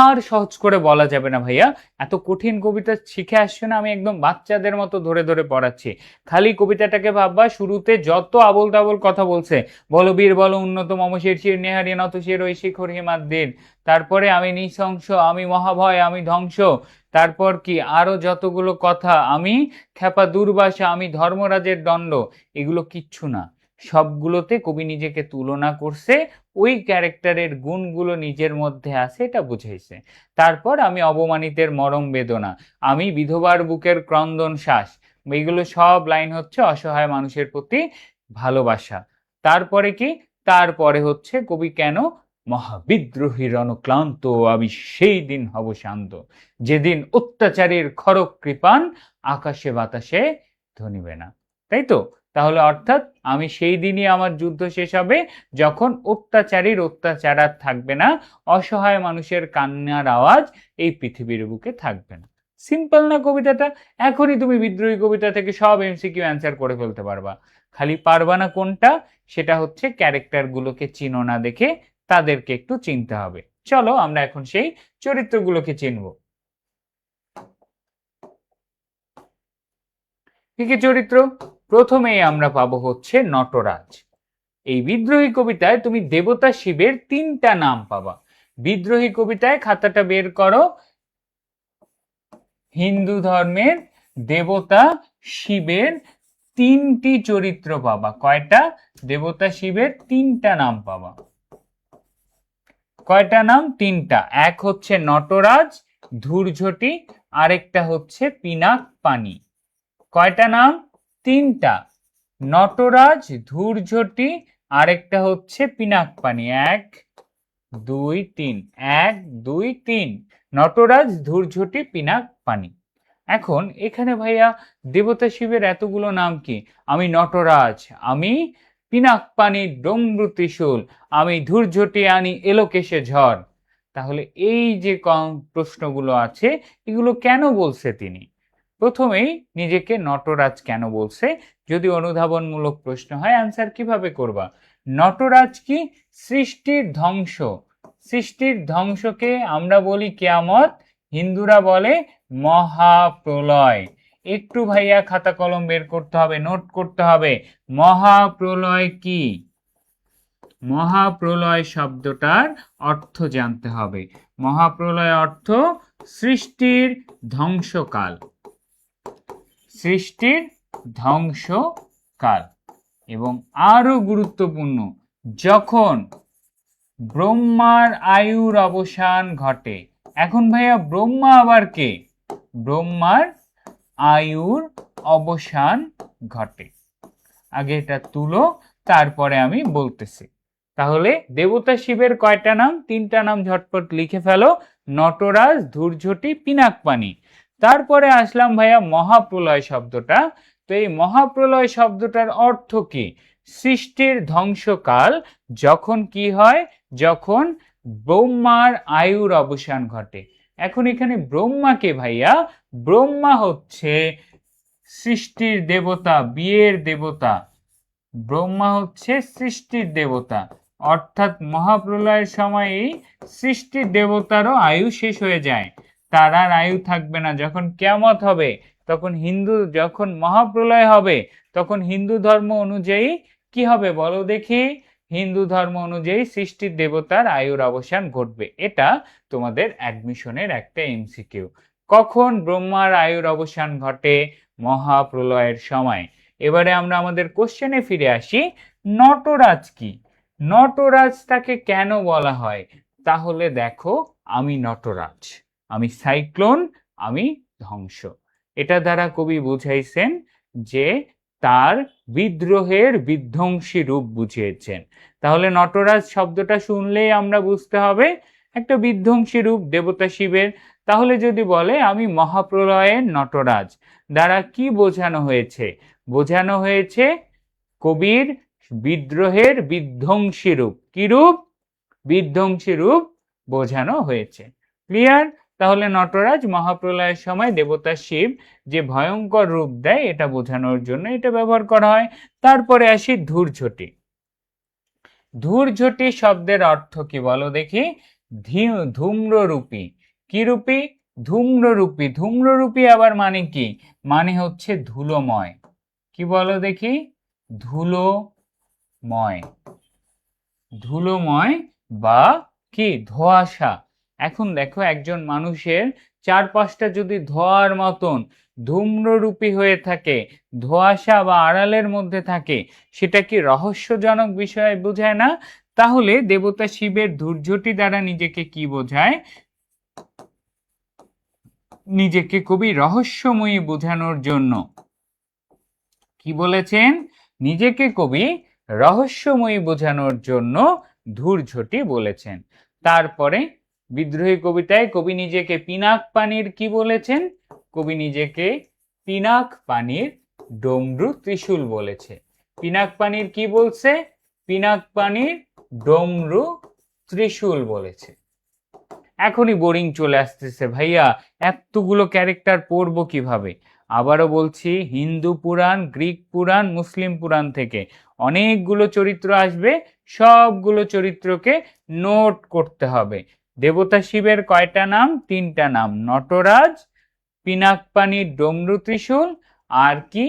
আর সহজ করে বলা যাবে না ভাইয়া, এত কঠিন কবিতা শিখে আসছো না, আমি একদম বাচ্চাদের মতো ধরে ধরে পড়াচ্ছি। খালি কবিতাটাকে ভাববা, শুরুতে যত আবোল তাবোল কথা বলছে, বলো বীর বলো উন্নত মম শির শির নেহারি নত শির ওই শিখর হিমাদ্দির, তারপরে আমি নৃশংস, আমি মহাভয়, আমি ধ্বংস, তারপর কি আরো যতগুলো কথা, আমি খ্যাপা দুর্বাসা, আমি ধর্মরাজের দণ্ড, এগুলো কিচ্ছু না। সবগুলোতে কবি নিজেকে তুলনা করছে, ওই ক্যারেক্টারের গুণগুলো নিজের মধ্যে আছে এটা বুঝাইছে। তারপর আমি অবমানিতের মরম বেদনা, আমি বিধবার বুকের ক্রন্দন শ্বাস, এইগুলো সব লাইন হচ্ছে অসহায় মানুষের প্রতি ভালোবাসা। তারপরে কি? তারপরে হচ্ছে কবি কেন মহাবিদ্রোহী রণক্লান্ত, আমি সেই দিন হব শান্ত, যেদিন অত্যাচারীর খড়গ কৃপান আকাশে বাতাসে ধনিবে না। তাই তো? তাহলে অর্থাৎ আমি সেই দিনই আমার যুদ্ধ শেষ হবে যখন অত্যাচারীর অত্যাচার আর থাকবে না, অসহায় মানুষের কান্নার আওয়াজ এই পৃথিবীর বুকে থাকবে না। সিম্পল না কবিতাটা? এখনই তুমি বিদ্রোহী কবিতা থেকে সব এমসিকিউ অ্যান্সার করে ফেলতে পারবা। খালি পারবা না কোনটা, সেটা হচ্ছে ক্যারেক্টার গুলোকে চিনো না দেখে তাদেরকে একটু চিনতে হবে। চলো আমরা এখন সেই চরিত্রগুলোকে চিনবো। কি কি চরিত্র? প্রথমেই আমরা পাবো হচ্ছে নটরাজ। এই বিদ্রোহী কবিতায় তুমি দেবতা শিবের 3টা নাম পাবা। বিদ্রোহী কবিতায় খাতাটা বের করো, হিন্দু ধর্মের দেবতা শিবের 3টি চরিত্র পাবা। কয়টা? দেবতা শিবের 3টা নাম পাবা। কয়টা নাম? 3টা। এক হচ্ছে নটরাজ, ধূর্ঝটি, আরেকটা হচ্ছে পিনাক পানি। কয়টা নাম? 3টা। নটরাজ, ধূর্ঝটি, আরেকটা হচ্ছে পিনাক পানি। 1 2 3, 1 2 3, নটরাজ, ধূর্ঝটি, পিনাক পানি। এখন এখানে ভাইয়া দেবতা শিবের এতগুলো নাম কি? আমি নটরাজ, আমি পিনাক পানি ডমরু ত্রিশূল, আমি ধূর্ঝটি আনি এলোকেশে ঝড়। তাহলে এই যে প্রশ্নগুলো আছে এগুলো কেন বলছে তিনি? প্রথমেই নিজেকে নটরাজ কেন বলছে, যদি অনুধাবনমূলক প্রশ্ন হয় অ্যান্সার কিভাবে করবা? নটরাজ কি? সৃষ্টির ধ্বংস। সৃষ্টির ধ্বংসকে আমরা বলি কিয়ামত, হিন্দুরা বলে মহাপ্রলয়। একটু ভাইয়া খাতা কলম বের করতে হবে, নোট করতে হবে। মহাপ্রলয় কি? মহাপ্রলয় শব্দটার অর্থ জানতে হবে। মহাপ্রলয় অর্থ সৃষ্টির ধ্বংসকাল, সৃষ্টির ধ্বংসকাল। এবং আরো গুরুত্বপূর্ণ, যখন ব্রহ্মার আয়ুর অবসান ঘটে। এখন ভাইয়া ব্রহ্মা আবার কে? ব্রহ্মার আয়ুর অবসান ঘটে। আগে এটা তুলো, তারপরে আমি বলতেছি। তাহলে দেবতা শিবের কয়টা নাম? 3টা নাম ঝটপট লিখে ফেলো, নটরাজ, ধূর্ঝটি, পিনাকপানি। তারপরে আসলাম ভাইয়া মহাপ্রলয় শব্দটা। তো এই মহাপ্রলয় শব্দটার অর্থ কি? সৃষ্টির ধ্বংসকাল যখন কি হয়? যখন ব্রহ্মার আয়ুর অবসান ঘটে। এখন এখানে ব্রহ্মা কে ভাইয়া? ব্রহ্মা হচ্ছে সৃষ্টির দেবতা, বিয়ের দেবতা। ব্রহ্মা হচ্ছে সৃষ্টির দেবতা, অর্থাৎ মহাপ্রলয়ের সময়ই সৃষ্টির দেবতারও আয়ু শেষ হয়ে যায়, তার আর আয়ু থাকবে না। যখন কিয়ামত হবে তখন যখন মহাপ্রলয় হবে তখন হিন্দু ধর্ম অনুযায়ী কি হবে বলো দেখি? হিন্দু ধর্ম অনুযায়ী সৃষ্টির দেবতার আয়ুর অবসান ঘটবে। এটা তোমাদের অ্যাডমিশনের একটা এমসিকিউ। কখন ব্রহ্মার আয়ুর অবসান ঘটে? মহাপ্রলয়ের সময়। এবারে আমরা আমাদের কোশ্চেনে ফিরে আসি। নটরাজ কি? নটরাজ তাকে কেন বলা হয়? তাহলে দেখো, আমি নটরাজ, আমি সাইক্লোন, আমি ধ্বংস। এটা দ্বারা কবি বুঝাইছেন যে তার বিদ্রোহের বিধ্বংসী রূপ বুঝিয়েছেন। তাহলে নটরাজ শব্দটা শুনলেই আমরা বুঝতে হবে একটা বিধ্বংসী রূপ দেবতা শিবের। তাহলে যদি বলে আমি মহাপ্রলয়ের নটরাজ, দ্বারা কি বোঝানো হয়েছে? বোঝানো হয়েছে কবির বিদ্রোহের বিধ্বংসী রূপ। কি রূপ? বিধ্বংসী রূপ বোঝানো হয়েছে। ক্লিয়ার? তাহলে নটরাজ মহাপ্রলয়ের সময় দেবতা শিব যে ভয়ঙ্কর রূপ দেয় এটা বোঝানোর জন্য এটা ব্যবহার করা হয়। তারপরে আসি ধূর্ঝটি। ধূর্ঝটি শব্দের অর্থ কি বলো দেখি? ধূম্ররূপী। কি রূপী? ধূম্ররূপী। ধূম্ররূপী আবার মানে কি? মানে হচ্ছে ধুলোময়। কি বলো দেখি? ধুলোময়। ধুলোময় বা কি? ধোঁয়াশা। এখন দেখো, একজন মানুষের চারপাশটা যদি ধোঁয়ার মতন ধূম্ররূপী হয়ে থাকে, ধোঁয়াশা বা আড়ালের মধ্যে থাকে, সেটা কি রহস্যজনক বিষয় বোঝায় না? তাহলে দেবতা শিবের ধূর্যটি দ্বারা নিজেকে কি বোঝায়? নিজেকে কবি রহস্যময়ী বোঝানোর জন্য কি বলেছেন? নিজেকে কবি রহস্যময়ী বোঝানোর জন্য ধূর্ঝটি বলেছেন। তারপরে বিদ্রোহী কবিতায় কবি নিজেকে পিনাক পানির কি বলেছেন? কবি নিজেকে পিনাক পানির ডমরু ত্রিশূল বলেছে। পিনাক পানির কি বলছে? পিনাক পানির ডমরু ত্রিশূল বলেছে। এখনই বোরিং চলে আসতেছে, ভাইয়া এতগুলো ক্যারেক্টার পড়বো কিভাবে? আবারও বলছি, হিন্দু পুরাণ, গ্রিক পুরাণ, মুসলিম পুরাণ থেকে অনেকগুলো চরিত্র আসবে, সবগুলো চরিত্রকে নোট করতে হবে। দেবতা শিবের কয়টা নাম? 3টা নাম, নটরাজ, পিনাকপানি, ডমরু ত্রিশূল, আর কি?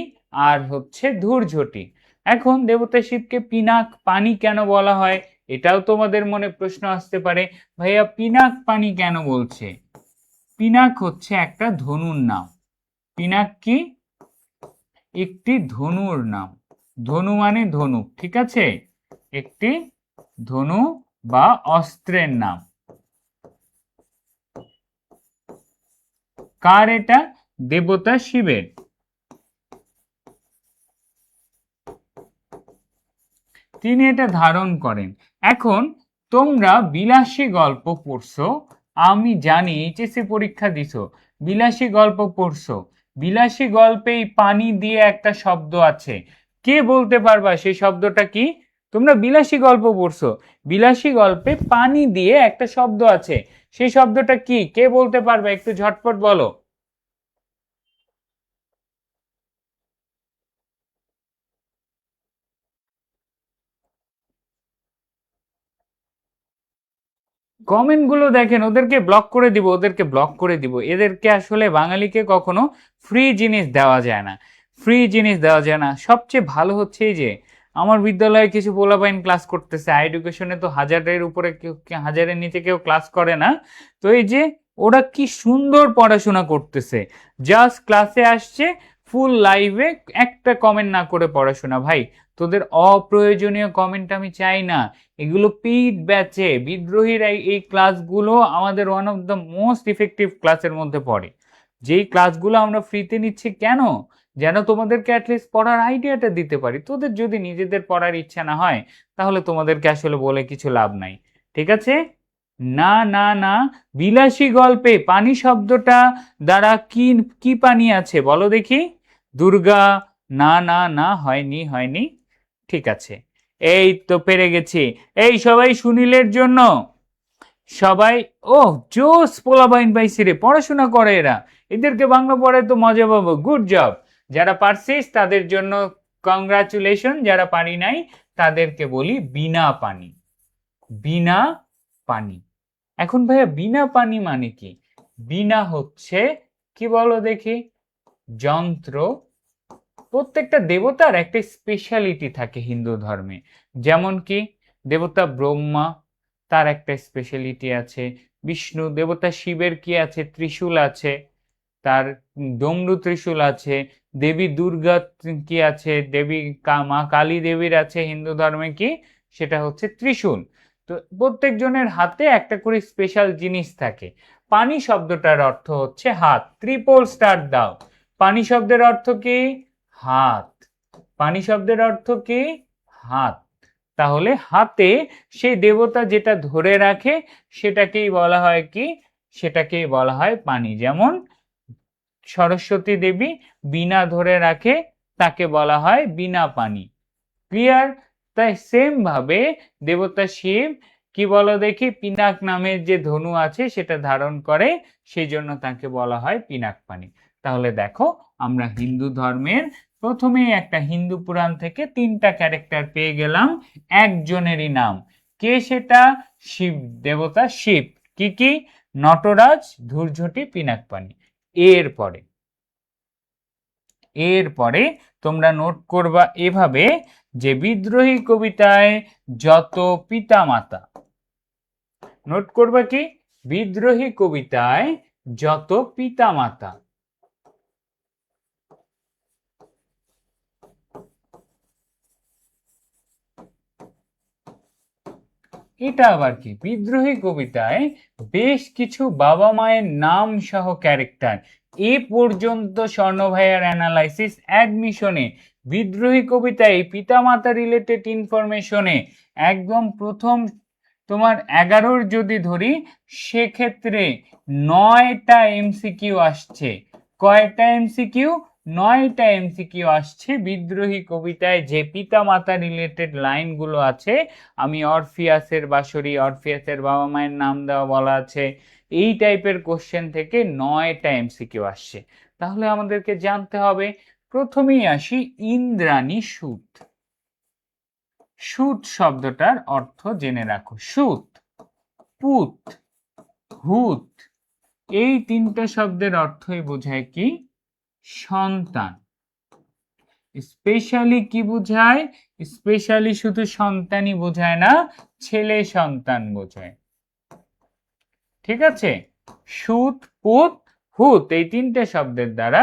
আর হচ্ছে ধূর্ঝটি। এখন দেবতা শিবকে পিনাক পানি কেন বলা হয়? এটাও তোমাদের মনে প্রশ্ন আসতে পারে, ভাইয়া পিনাক পানি কেন বলছে? পিনাক হচ্ছে একটা ধনুর নাম। পিনাক কি? একটি ধনুর নাম। ধনু মানে ধনুক, ঠিক আছে? একটি ধনু বা অস্ত্রের নাম। কার এটা? দেবতা শিবের। তিনি এটা ধারণ করেন। এখন তোমরা বিলাসী গল্প পড়ছো, আমি জানি এইচএসসি পরীক্ষা দিছো, বিলাসী গল্প পড়ছো। বিলাসী গল্পে পানি দিয়ে একটা শব্দ আছে, কে বলতে পারবা সেই শব্দটা কি? তোমরা বিলাসী গল্প পড়ছো, বিলাসী গল্পে পানি দিয়ে একটা শব্দ আছে, সেই শব্দটা কি? কে বলতে পারবে? একটু ঝটপট বলো। কমেন্ট গুলো দেখেন, ওদেরকে ব্লক করে দিব, ওদেরকে ব্লক করে দিব। এদেরকে আসলে বাঙালিকে কখনো ফ্রি জিনিস দেওয়া যায় না, ফ্রি জিনিস দেওয়া যায় না। সবচেয়ে ভালো হচ্ছে এই যে আমার বিদ্যালয়ে কিছু পোলাপাইন ক্লাস করতেছে, এডুকেশনে তো হাজারের উপরে কেউ, হাজারের নিচে কেউ ক্লাস করে না। তো এই যে ওরা কি সুন্দর পড়াশোনা করতেছে, জাস্ট ক্লাসে আসছে, ফুল লাইভে একটা কমেন্ট না করে পড়াশোনা। ভাই তোদের অপ্রয়োজনীয় কমেন্ট আমি চাই না, এগুলো পেইড ব্যাচে বিদ্রোহীর এই ক্লাসগুলো আমাদের one of the most effective ক্লাসের মধ্যে পড়ে। যেই ক্লাসগুলো আমরা ফ্রিতে নিচ্ছি কেন? যেন তোমাদেরকে অ্যাটলিস্ট পড়ার আইডিয়াটা দিতে পারি। তোদের যদি নিজেদের পড়ার ইচ্ছা না হয় তাহলে তোমাদেরকে আসলে বলে কিছু লাভ নাই, ঠিক আছে? না না না, বিলাসী গল্পে পানি শব্দটা দ্বারা কি কি পানি আছে বলো দেখি? দুর্গা। না না না, হয়নি হয়নি। ঠিক আছে, এই তো পেরে গেছি। এই সবাই সুনীলের জন্য সবাই। ও জোস, পোলাপাইন পাইছি রে, পড়াশোনা করে এরা, এদেরকে বাংলা পড়ায় তো মজা পাবো। গুড জব, যারা পারছিস তাদের জন্য কংগ্রাচুলেশন, যারা পারি নাই তাদেরকে বলি বিনা পানি। বিনা পানি। এখন ভাইয়া বিনা পানি মানে কি? বিনা হচ্ছে কি বলো দেখি? যন্ত্র। প্রত্যেকটা দেবতার একটা স্পেশালিটি থাকে হিন্দু ধর্মে, যেমন কি দেবতা ব্রহ্মা, তার একটা স্পেশালিটি আছে। বিষ্ণু দেবতা শিবের কি আছে? ত্রিশূল আছে, তার ডমরু ত্রিশূল আছে। দেবী দুর্গা কি আছে? দেবী মা কালী দেবীর আছে হিন্দু ধর্মে কি? সেটা হচ্ছে ত্রিশূল। তো প্রত্যেকজনের হাতে একটা করে স্পেশাল জিনিস থাকে। পানি শব্দটার অর্থ হচ্ছে হাত। ট্রিপল স্টার দাও। পানি শব্দের অর্থ কি? হাত। পানি শব্দের অর্থ কি? হাত। তাহলে হাতে সেই দেবতা যেটা ধরে রাখে সেটাকেই বলা হয় কি? সেটাকেই বলা হয় পানি। যেমন সরস্বতী দেবী বীণা ধরে রাখে, তাকে বলা হয় বীণা পানি। ক্লিয়ার? তাই সেম ভাবে দেবতা শিব কি বলো দেখি? পিনাক নামের যে ধনু আছে সেটা ধারণ করে, সেই জন্য তাকে বলা হয় পিনাক পানি। তাহলে দেখো, আমরা হিন্দু ধর্মের প্রথমেই একটা হিন্দু পুরাণ থেকে 3টা ক্যারেক্টার পেয়ে গেলাম, একজনেরই নাম। কে সেটা? শিব দেবতা শিব। কি কি? নটরাজ, ধূর্ঝটি, পিনাক পানি। এরপরে এরপরে তোমরা নোট করবা এভাবে যে বিদ্রোহী কবিতায় যত পিতামাতা। নোট করবা কি? বিদ্রোহী কবিতায় যত পিতামাতা। এটা আবার কি? বিদ্রোহী কবিতায় বেশ কিছু বাবা মায়ের নাম সহ ক্যারেক্টার। এ পর্যন্ত স্বর্ণ ভাইয়ার অ্যানালাইসিস অ্যাডমিশনে বিদ্রোহী কবিতায় পিতামাতা রিলেটেড ইনফরমেশনে একদম প্রথম তোমার 11 যদি ধরি সেক্ষেত্রে 9টা এমসিকিউ আসছে। কয়টা এমসিকিউ? 9টা এমসিকিউ আসছে বিদ্রোহী কবিতায় যে পিতামাতা রিলেটেড লাইনগুলো আছে। আমি অরফিয়াসের বাঁশরি, অরফিয়াসের বাবা মায়ের নাম দেওয়া বলা আছে, এই টাইপের কোশ্চেন থেকে 9টা এমসিকিউ আসছে। তাহলে আমাদেরকে জানতে হবে, প্রথমেই আসি ইন্দ্রাণী সুত। সুত শব্দটার অর্থ জেনে রাখো। সুত, পুত, হুত, এই 3টে শব্দের অর্থই বোঝায় কি? সন্তান। স্পেশালি কি বোঝায়? স্পেশালি শুধু সন্তানই বোঝায় না, ছেলে সন্তান বোঝায়। ঠিক আছে? সুত, পুত, হুত, এই 3টে শব্দের দ্বারা।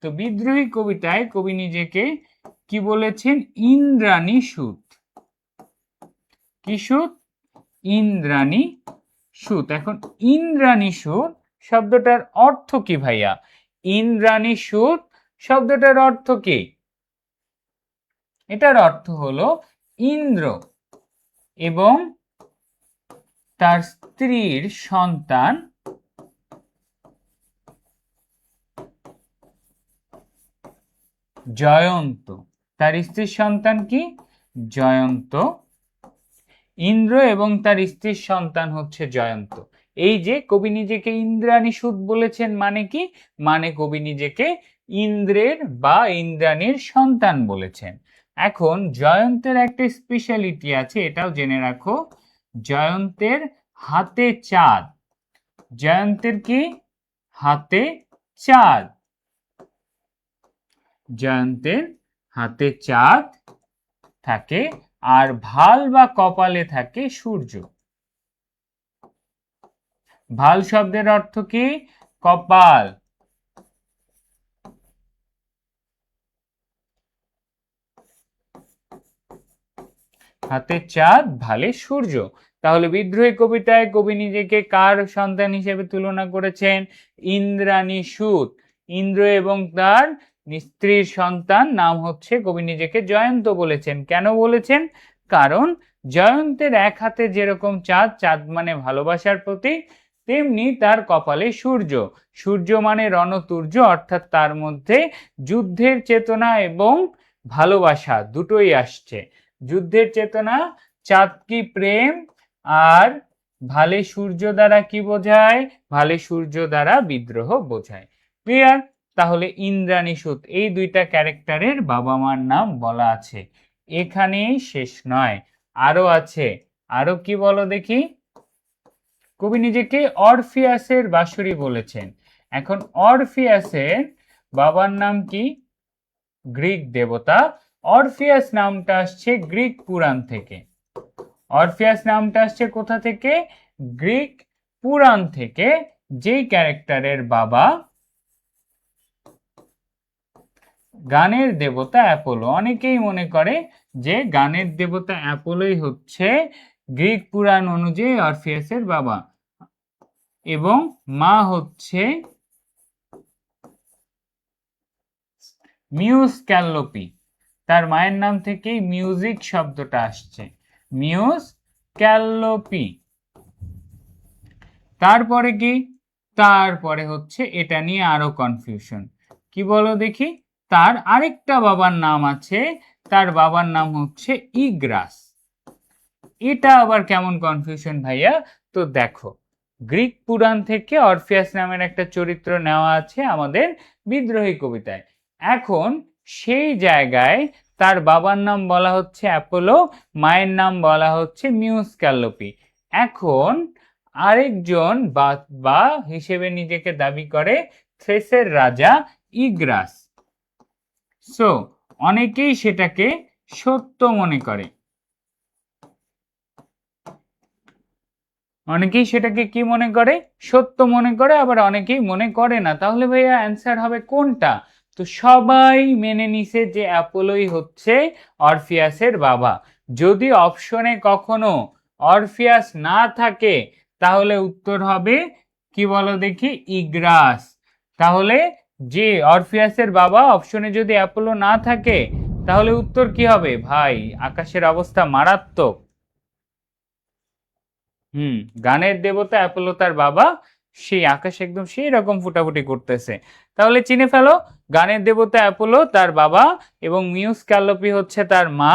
তো বিদ্রোহী কবিতায় কবি নিজেকে কি বলেছেন? ইন্দ্রাণী সুত। কি সুত? ইন্দ্রাণী সুত। এখন ইন্দ্রাণী সুত শব্দটার অর্থ কি ভাইয়া? ইন্দ্রাণী সুত শব্দটার অর্থ কি? এটার অর্থ হলো ইন্দ্র এবং তার স্ত্রীর সন্তান জয়ন্ত। তার স্ত্রীর সন্তান কি? জয়ন্ত। ইন্দ্র এবং তার স্ত্রীর সন্তান হচ্ছে জয়ন্ত। এই যে কবি নিজেকে ইন্দ্রাণী সুত বলেছেন মানে কি? মানে কবি নিজেকে ইন্দ্রের বা ইন্দ্রাণীর সন্তান বলেছেন। এখন জয়ন্তের একটা স্পেশালিটি আছে, এটাও জেনে রাখো। জয়ন্তের হাতে চাঁদ। জয়ন্তের কি? হাতে চাঁদ। জয়ন্তের হাতে চাঁদ থাকে, আর ভাল বা কপালে থাকে সূর্য। ভাল শব্দের অর্থ কি? কপাল। হাতে চাঁদ, ভালে সূর্য। তাহলে বিদ্রোহী কবিতায় কবি নিজেকে কার সন্তান হিসেবে তুলনা করেছেন? ইন্দ্রাণী সুত। ইন্দ্র এবং তার স্ত্রীর সন্তান, নাম হচ্ছে, কবি নিজেকে জয়ন্ত বলেছেন। কেন বলেছেন? কারণ জয়ন্তের এক হাতে যেরকম চাঁদ, চাঁদ মানে ভালোবাসার প্রতীক, তেমনি তার কপালে সূর্য, সূর্য মানে রণতুর্য, অর্থাৎ তার মধ্যে যুদ্ধের চেতনা এবং ভালোবাসা দুটোই আসছে। যুদ্ধের চেতনা, চাঁদ কি প্রেম, আর ভালে সূর্য দ্বারা কি বোঝায়? ভালে সূর্য দ্বারা বিদ্রোহ বোঝায়। ক্লিয়ার? তাহলে ইন্দ্রাণী সুত, এই দুইটা ক্যারেক্টারের বাবা মার নাম বলা আছে। এখানেই শেষ নয়, আরো আছে। আরো কি বলো দেখি? কবি নিজেকে অরফিয়াসের বাঁশরি বলেছেন। এখন অরফিয়াসের বাবার নাম কি? গ্রিক দেবতা। অরফিয়াস নামটা আসছে গ্রিক পুরাণ থেকে। অরফিয়াস নামটা আসছে কোথা থেকে? গ্রিক পুরাণ থেকে। যেই ক্যারেক্টারের বাবা গানের দেবতা অ্যাপোলো। অনেকেই মনে করে যে গানের দেবতা অ্যাপোলোই হচ্ছে গ্রিক পুরাণ অনুযায়ী অরফিয়াসের বাবা, এবং মা হচ্ছে মিউস ক্যালোপি। তার মায়ের নাম থেকেই মিউজিক শব্দটা আসছে, মিউস ক্যালোপি। তারপরে কি? তারপরে হচ্ছে এটা নিয়ে আরো কনফিউশন। কি বলো দেখি? তার আরেকটা বাবার নাম আছে, তার বাবার নাম হচ্ছে ইগ্রাস। এটা আবার কেমন কনফিউশন ভাইয়া? তো দেখো, গ্রিক পুরাণ থেকে অরফিয়াস নামের একটা চরিত্র নেওয়া আছে আমাদের বিদ্রোহী কবিতায়। এখন সেই জায়গায় তার বাবার নাম বলা হচ্ছে অ্যাপোলো, মায়ের নাম বলা হচ্ছে মিউস ক্যালোপি। এখন আরেকজন বা হিসেবে নিজেকে দাবি করে থ্রেসের রাজা ইগ্রাস। সো অনেকেই সেটাকে সত্য মনে করে, অনেকেই সেটাকে কি মনে করে? সত্য মনে করে, আবার অনেকেই মনে করে না। তাহলে ভাইয়া অ্যান্সার হবে কোনটা? তো সবাই মেনে নিছে যে অ্যাপোলোই হচ্ছে অরফিয়াসের বাবা। যদি অপশনে কখনো অরফিয়াস না থাকে তাহলে উত্তর হবে কি বলো দেখি? ইগ্রাস। তাহলে যে অরফিয়াসের বাবা, অপশনে যদি অ্যাপোলো না থাকে তাহলে উত্তর কি হবে? ভাই আকাশের অবস্থা মারাত্মক। গানের দেবতা অ্যাপোলো তার বাবা, সেই আকাশ একদম সেই রকম ফুটাফুটি করতেছে। তাহলে চিনে ফেলো, গানের দেবতা অ্যাপোলো তার বাবা এবং মিউস ক্যালোপি হচ্ছে তার মা।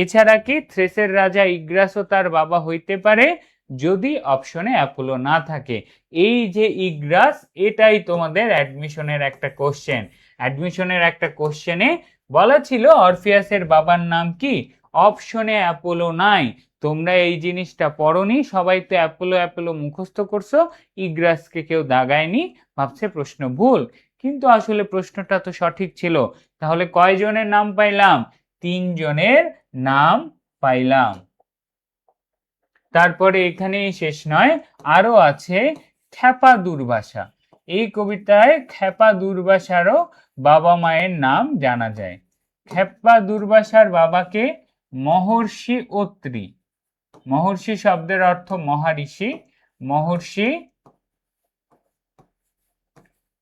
এছাড়া কি থ্রেসের রাজা ইগ্রাসও তার বাবা হইতে পারে যদি অপশনে অ্যাপোলো না থাকে। এই যে ইগ্রাস, এটাই তোমাদের অ্যাডমিশনের একটা কোশ্চেন। অ্যাডমিশনের একটা কোশ্চেনে বলা ছিল অরফিয়াসের বাবার নাম কি, অপশনে অ্যাপোলো নাই। তোমরা এই জিনিসটা পড়নি, সবাই তো অ্যাপোলো অ্যাপোলো মুখস্থ করছো, ইগ্রাসকে কেউ দাগায়নি, ভাবছে প্রশ্ন ভুল, কিন্তু আসলে প্রশ্নটা তো সঠিক ছিল। তাহলে কয়জনের নাম পাইলাম? 3 জনের নাম পাইলাম। তারপরে এখানেই শেষ নয়, আরো আছে খ্যাপা দুর্বাসা। এই কবিতায় খ্যাপা দুর্বাসারও বাবা মায়ের নাম জানা যায়। খ্যাপা দুর্বাসার বাবাকে মহর্ষি অত্রি। মহর্ষি শব্দের অর্থ মহারিষি, মহর্ষি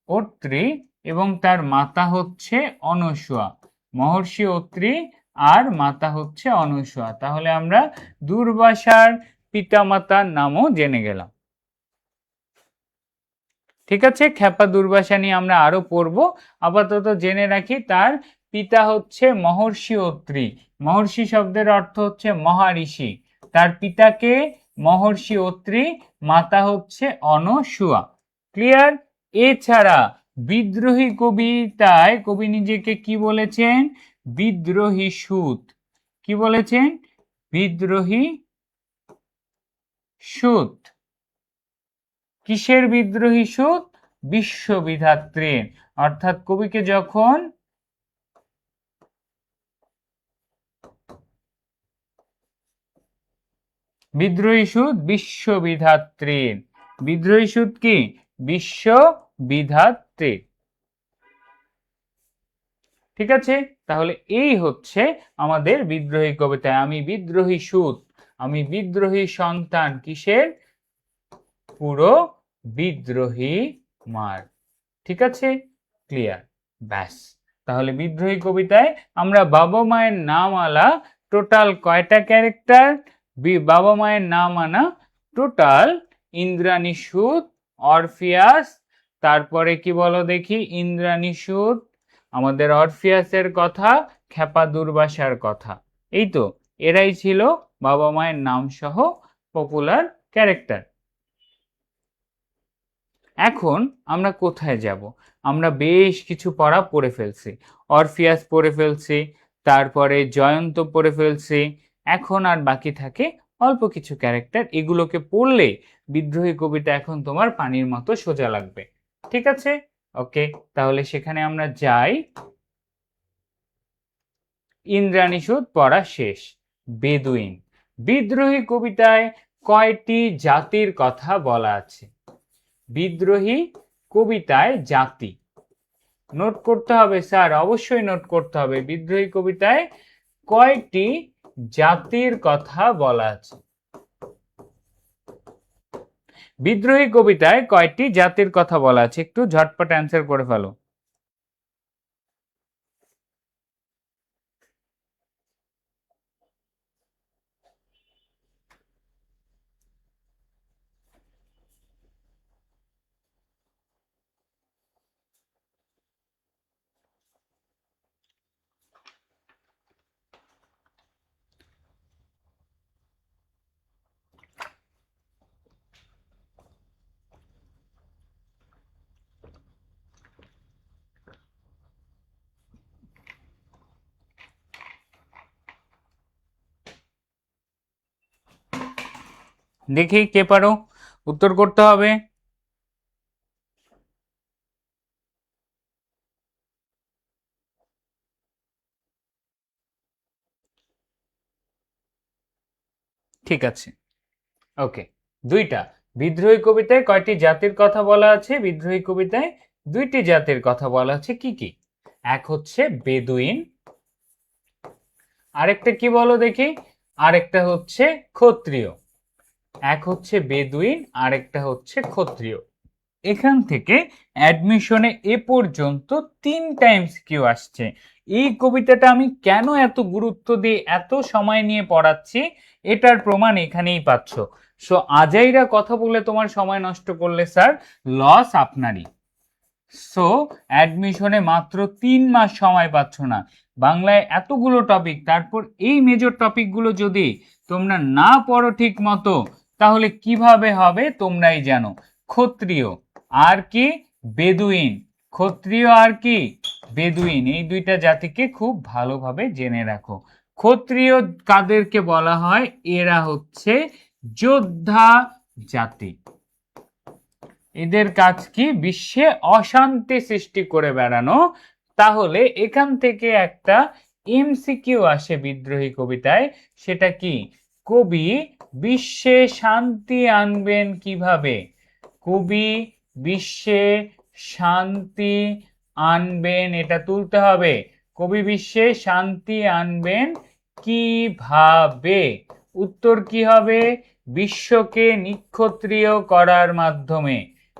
অত্রি, এবং তার মাতা হচ্ছে অনসূয়া। মহর্ষি অত্রি আর মাতা হচ্ছে অনসূয়া। তাহলে আমরা দুর্বাসার পিতামাতার নামও জেনে গেলাম। ঠিক আছে, খ্যাপা দুর্বাসা নিয়ে আমরা আরো পড়বো। আপাতত জেনে রাখি তার পিতা হচ্ছে মহর্ষি অত্রি। মহর্ষি শব্দের অর্থ হচ্ছে মহারিষি। তার পিতাকে মহর্ষি অত্রি, মাতা হচ্ছে অনসূয়া। ক্লিয়ার? এছাড়া বিদ্রোহী কবিতায় কবি নিজেকে কি বলেছেন? বিদ্রোহী সুত। কি বলেছেন? বিদ্রোহী সুত। কিসের বিদ্রোহী সুত? বিশ্ববিধাত্রীর। অর্থাৎ কবিকে যখন বিদ্রোহী সুত বিশ্ববিধাত্রীর। বিদ্রোহী সুত কি? বিশ্ববিধাত্রীর। ঠিক আছে, তাহলে এই হচ্ছে আমাদের বিদ্রোহী কবিতায় আমি বিদ্রোহী সুত, আমি বিদ্রোহী সন্তান। কিসের? পুরো বিদ্রোহী মার। ঠিক আছে, ক্লিয়ার? ব্যাস, তাহলে বিদ্রোহী কবিতায় আমরা বাবা মায়ের নাম আলা টোটাল কয়টা ক্যারেক্টার? বাবা মায়ের নাম আনা টোটাল ইন্দ্রাণী সুদ, অরফিয়াস, তারপরে কি বলো দেখি, ইন্দ্রাণী সুদ, আমাদের অরফিয়াসের কথা, খেপা দুর্বাসার কথা, এই তো এরাই ছিল বাবা মায়ের নাম সহ পপুলার ক্যারেক্টার। এখন আমরা কোথায় যাব? আমরা বেশ কিছু পড়া পড়ে ফেলছি, অরফিয়াস পড়ে ফেলছি, তারপরে জয়ন্ত পড়ে ফেলছি। এখন আর বাকি থাকে অল্প কিছু ক্যারেক্টার, এগুলোকে পড়লে বিদ্রোহী কবিতা এখন তোমার পানির মতো সোজা লাগবে। ঠিক আছে, ওকে, তাহলে সেখানে আমরা যাই। ইন্দ্রাণী সুদ পড়া শেষ। বেদুইন, বিদ্রোহী কবিতায় কয়টি জাতির কথা বলা আছে? বিদ্রোহী কবিতায় জাতি নোট করতে হবে স্যার, অবশ্যই নোট করতে হবে। বিদ্রোহী কবিতায় কয়টি জাতির কথা বলা আছে? বিদ্রোহী কবিতায় কয়টি জাতির কথা বলা আছে? একটু ঝটপট অ্যান্সার করে ফেলো। দেখি কে পারো, উত্তর করতে হবে। ঠিক আছে, ওকে, দুইটা। বিদ্রোহী কবিতায় কয়টি জাতির কথা বলা আছে? বিদ্রোহী কবিতায় দুইটি জাতির কথা বলা আছে। কি কি? এক হচ্ছে বেদুইন, আরেকটা কি বলো দেখি, আরেকটা হচ্ছে ক্ষত্রিয়। এক হচ্ছে বেদুইন, আরেকটা হচ্ছে ক্ষত্রিয়। এখান থেকে অ্যাডমিশনে এ পর্যন্ত 3 টাইমস কিউ আসছে। এই কবিতাটা আমি কেন এত গুরুত্ব দিয়ে এত সময় নিয়ে পড়াচ্ছি, এটার প্রমাণ এখানেই পাচ্ছ। সো আজাইরা কথা বলে তোমার সময় নষ্ট করলে স্যার লস আপনারই। সো অ্যাডমিশনে মাত্র 3 মাস সময় পাচ্ছ না, বাংলায় এতগুলো টপিক, তারপর এই মেজর টপিকগুলো যদি তোমরা না পড়ো ঠিক মতো, তাহলে কিভাবে হবে তোমরাই জানো। ক্ষত্রিয় আর কি? বেদুইন। ক্ষত্রিয় আর কি? বেদুইন। এই দুইটা জাতিকে খুব ভালোভাবে জেনে রাখো। ক্ষত্রিয় কাদেরকে বলা হয়? এরা হচ্ছে যোদ্ধা জাতি। এদের কাজ কি? বিশ্বে অশান্তি সৃষ্টি করে বেড়ানো। তাহলে এখান থেকে একটা এমসিকিউ আসে বিদ্রোহী কবিতায়, সেটা কি? কবি বিশ্বে শান্তি আনবেন কিভাবে? কবি বিশ্বে শান্তি আনবেন, এটা তুলতে হবে। কবি বিশ্বে শান্তি আনবেন কিভাবে? উত্তর কি হবে? বিশ্বকে নিক্ষত্রিয় করার মাধ্যমে।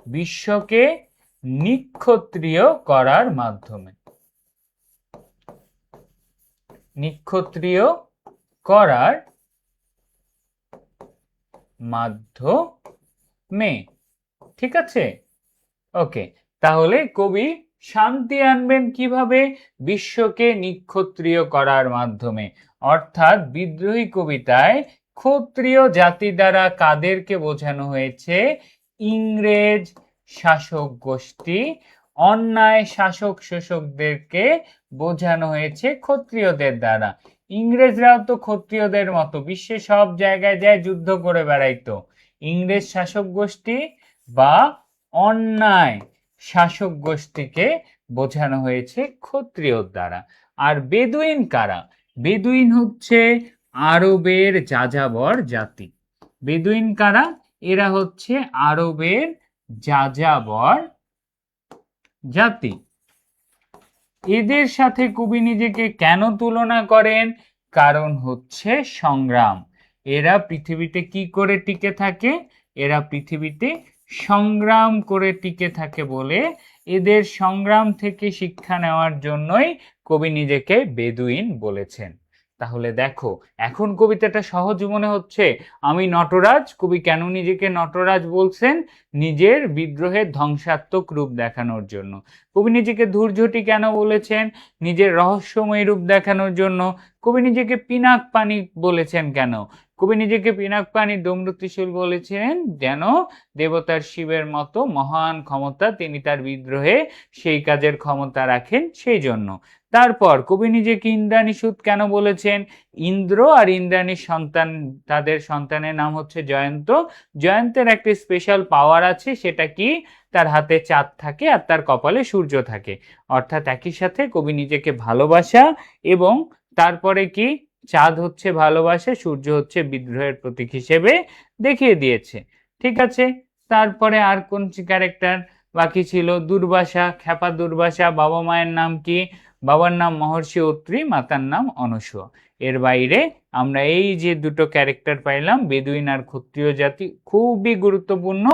বিশ্বকে নিক্ষত্রিয় করার মাধ্যমে। নিক্ষত্রিয় করার মাধ্যমে। ঠিক আছে, ওকে, তাহলে কবি শান্তি আনবেন কিভাবে? বিশ্বকে নিক্ষত্রিয় করার মাধ্যমে। অর্থাৎ বিদ্রোহী কবিতায় ক্ষত্রিয় জাতি দ্বারা কাদেরকে বোঝানো হয়েছে? ইংরেজ শাসক গোষ্ঠী, অন্যায় শাসক শোষকদেরকে বোঝানো হয়েছে ক্ষত্রিয়দের দ্বারা। ইংরেজরাও তো ক্ষত্রিয়দের মতো বিশ্বে সব জায়গায় যায় যুদ্ধ করে বেড়াইতো। ইংরেজ শাসক গোষ্ঠী বা অন্যায় শাসক গোষ্ঠীকে বোঝানো হয়েছে ক্ষত্রিয়র দ্বারা। আর বেদুইন কারা? বেদুইন হচ্ছে আরবের যাযাবর জাতি। বেদুইন কারা? এরা হচ্ছে আরবের যাযাবর জাতি। এদের সাথে কবি নিজেকে কেন তুলনা করেন? কারণ হচ্ছে সংগ্রাম। এরা পৃথিবীতে কি করে টিকে থাকে? এরা পৃথিবীতে সংগ্রাম করে টিকে থাকে বলে এদের সংগ্রাম থেকে শিক্ষা নেওয়ার জন্যই কবি নিজেকে বেদুইন বলেছেন। তাহলে দেখো এখন কবিতাটা সহজ মনে হচ্ছে। আমি নটরাজ, কবি কেন নিজেকে নটরাজ বলছেন? নিজের বিদ্রোহের ধ্বংসাত্মক রূপ দেখানোর জন্য। কবি নিজেকে ধূর্যটি কেন বলেছেন? নিজের রহস্যময় রূপ দেখানোর জন্য। কবি নিজেকে পিনাক পানি বলেছেন কেন? কবি নিজেকে পিনাক পানি ডমরু ত্রিশূল বলেছিলেন যেন দেবতার শিবের মতো মহান ক্ষমতা তিনি তার বিদ্রোহে সেই কাজের ক্ষমতা রাখেন সেই জন্য। তারপর কবি নিজেকে ইন্দ্রাণী সুত কেন বলেছেন? ইন্দ্র আর ইন্দ্রাণীর সন্তান, তাদের সন্তানের নাম হচ্ছে জয়ন্ত। জয়ন্তের একটি স্পেশাল পাওয়ার আছে, সেটা কি? তার হাতে চাঁদ থাকে আর তার কপালে সূর্য থাকে। অর্থাৎ একই সাথে কবি নিজেকে ভালোবাসা এবং তারপরে কি, চাঁদ হচ্ছে ভালোবাসা, সূর্য হচ্ছে বিদ্রোহের প্রতীক হিসেবে দেখিয়ে দিয়েছে। ঠিক আছে, তারপরে আর কোন ক্যারেক্টার বাকি ছিল? দুর্বাসা, খ্যাপা দুর্বাসা। বাবা মায়ের নাম কি? বাবার নাম মহর্ষি অত্রি, মাতার নাম অনসূয়া। এর বাইরে আমরা এই যে দুটো ক্যারেক্টার পাইলাম, বেদুইন আর ক্ষত্রিয় জাতি, খুবই গুরুত্বপূর্ণ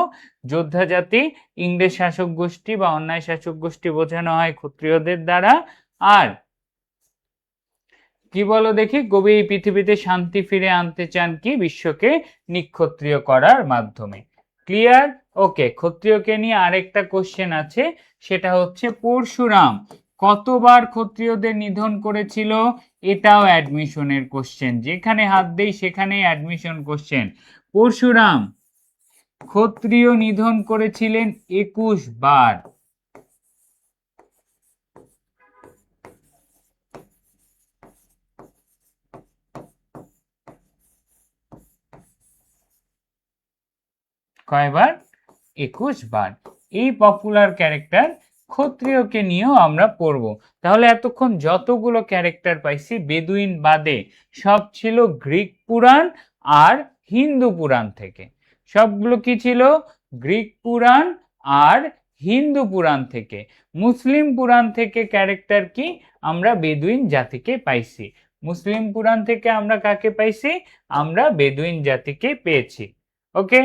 যোদ্ধা জাতি। ইংরেজ শাসক গোষ্ঠী বা অন্যায় শাসক গোষ্ঠী বোঝানো হয় ক্ষত্রিয়দের দ্বারা। আর কি বলো দেখি, কবি এই পৃথিবীতে শান্তি ফিরে আনতে চান কি? বিশ্বকে নিক্ষত্রিয় করার মাধ্যমে। ক্লিয়ার? ওকে, ক্ষত্রিয়কে নিয়ে আরেকটা কোশ্চেন আছে, সেটা হচ্ছে পরশুরাম কতবার ক্ষত্রিয়দের নিধন করেছিল? এটাও অ্যাডমিশনের কোশ্চেন, যেখানে হাত দেই সেখানেই অ্যাডমিশন কোশ্চেন। পরশুরাম ক্ষত্রিয় নিধন করেছিলেন 21 বার। কয়বার? 21 বার। এই পপুলার ক্যারেক্টার ক্ষত্রিয়কে নিয়েও আমরা পড়ব। তাহলে এতক্ষণ যতগুলো ক্যারেক্টার পাইছি বেদুইন বাদে সব ছিল গ্রিক পুরাণ আর হিন্দু পুরাণ থেকে। সবগুলো কি ছিল? গ্রিক পুরাণ আর হিন্দু পুরাণ থেকে। মুসলিম পুরাণ থেকে ক্যারেক্টার কি? আমরা বেদুইন জাতিকে পাইছি। মুসলিম পুরাণ থেকে আমরা কাকে পাইছি? আমরা বেদুইন জাতিকে পেয়েছি। ওকে,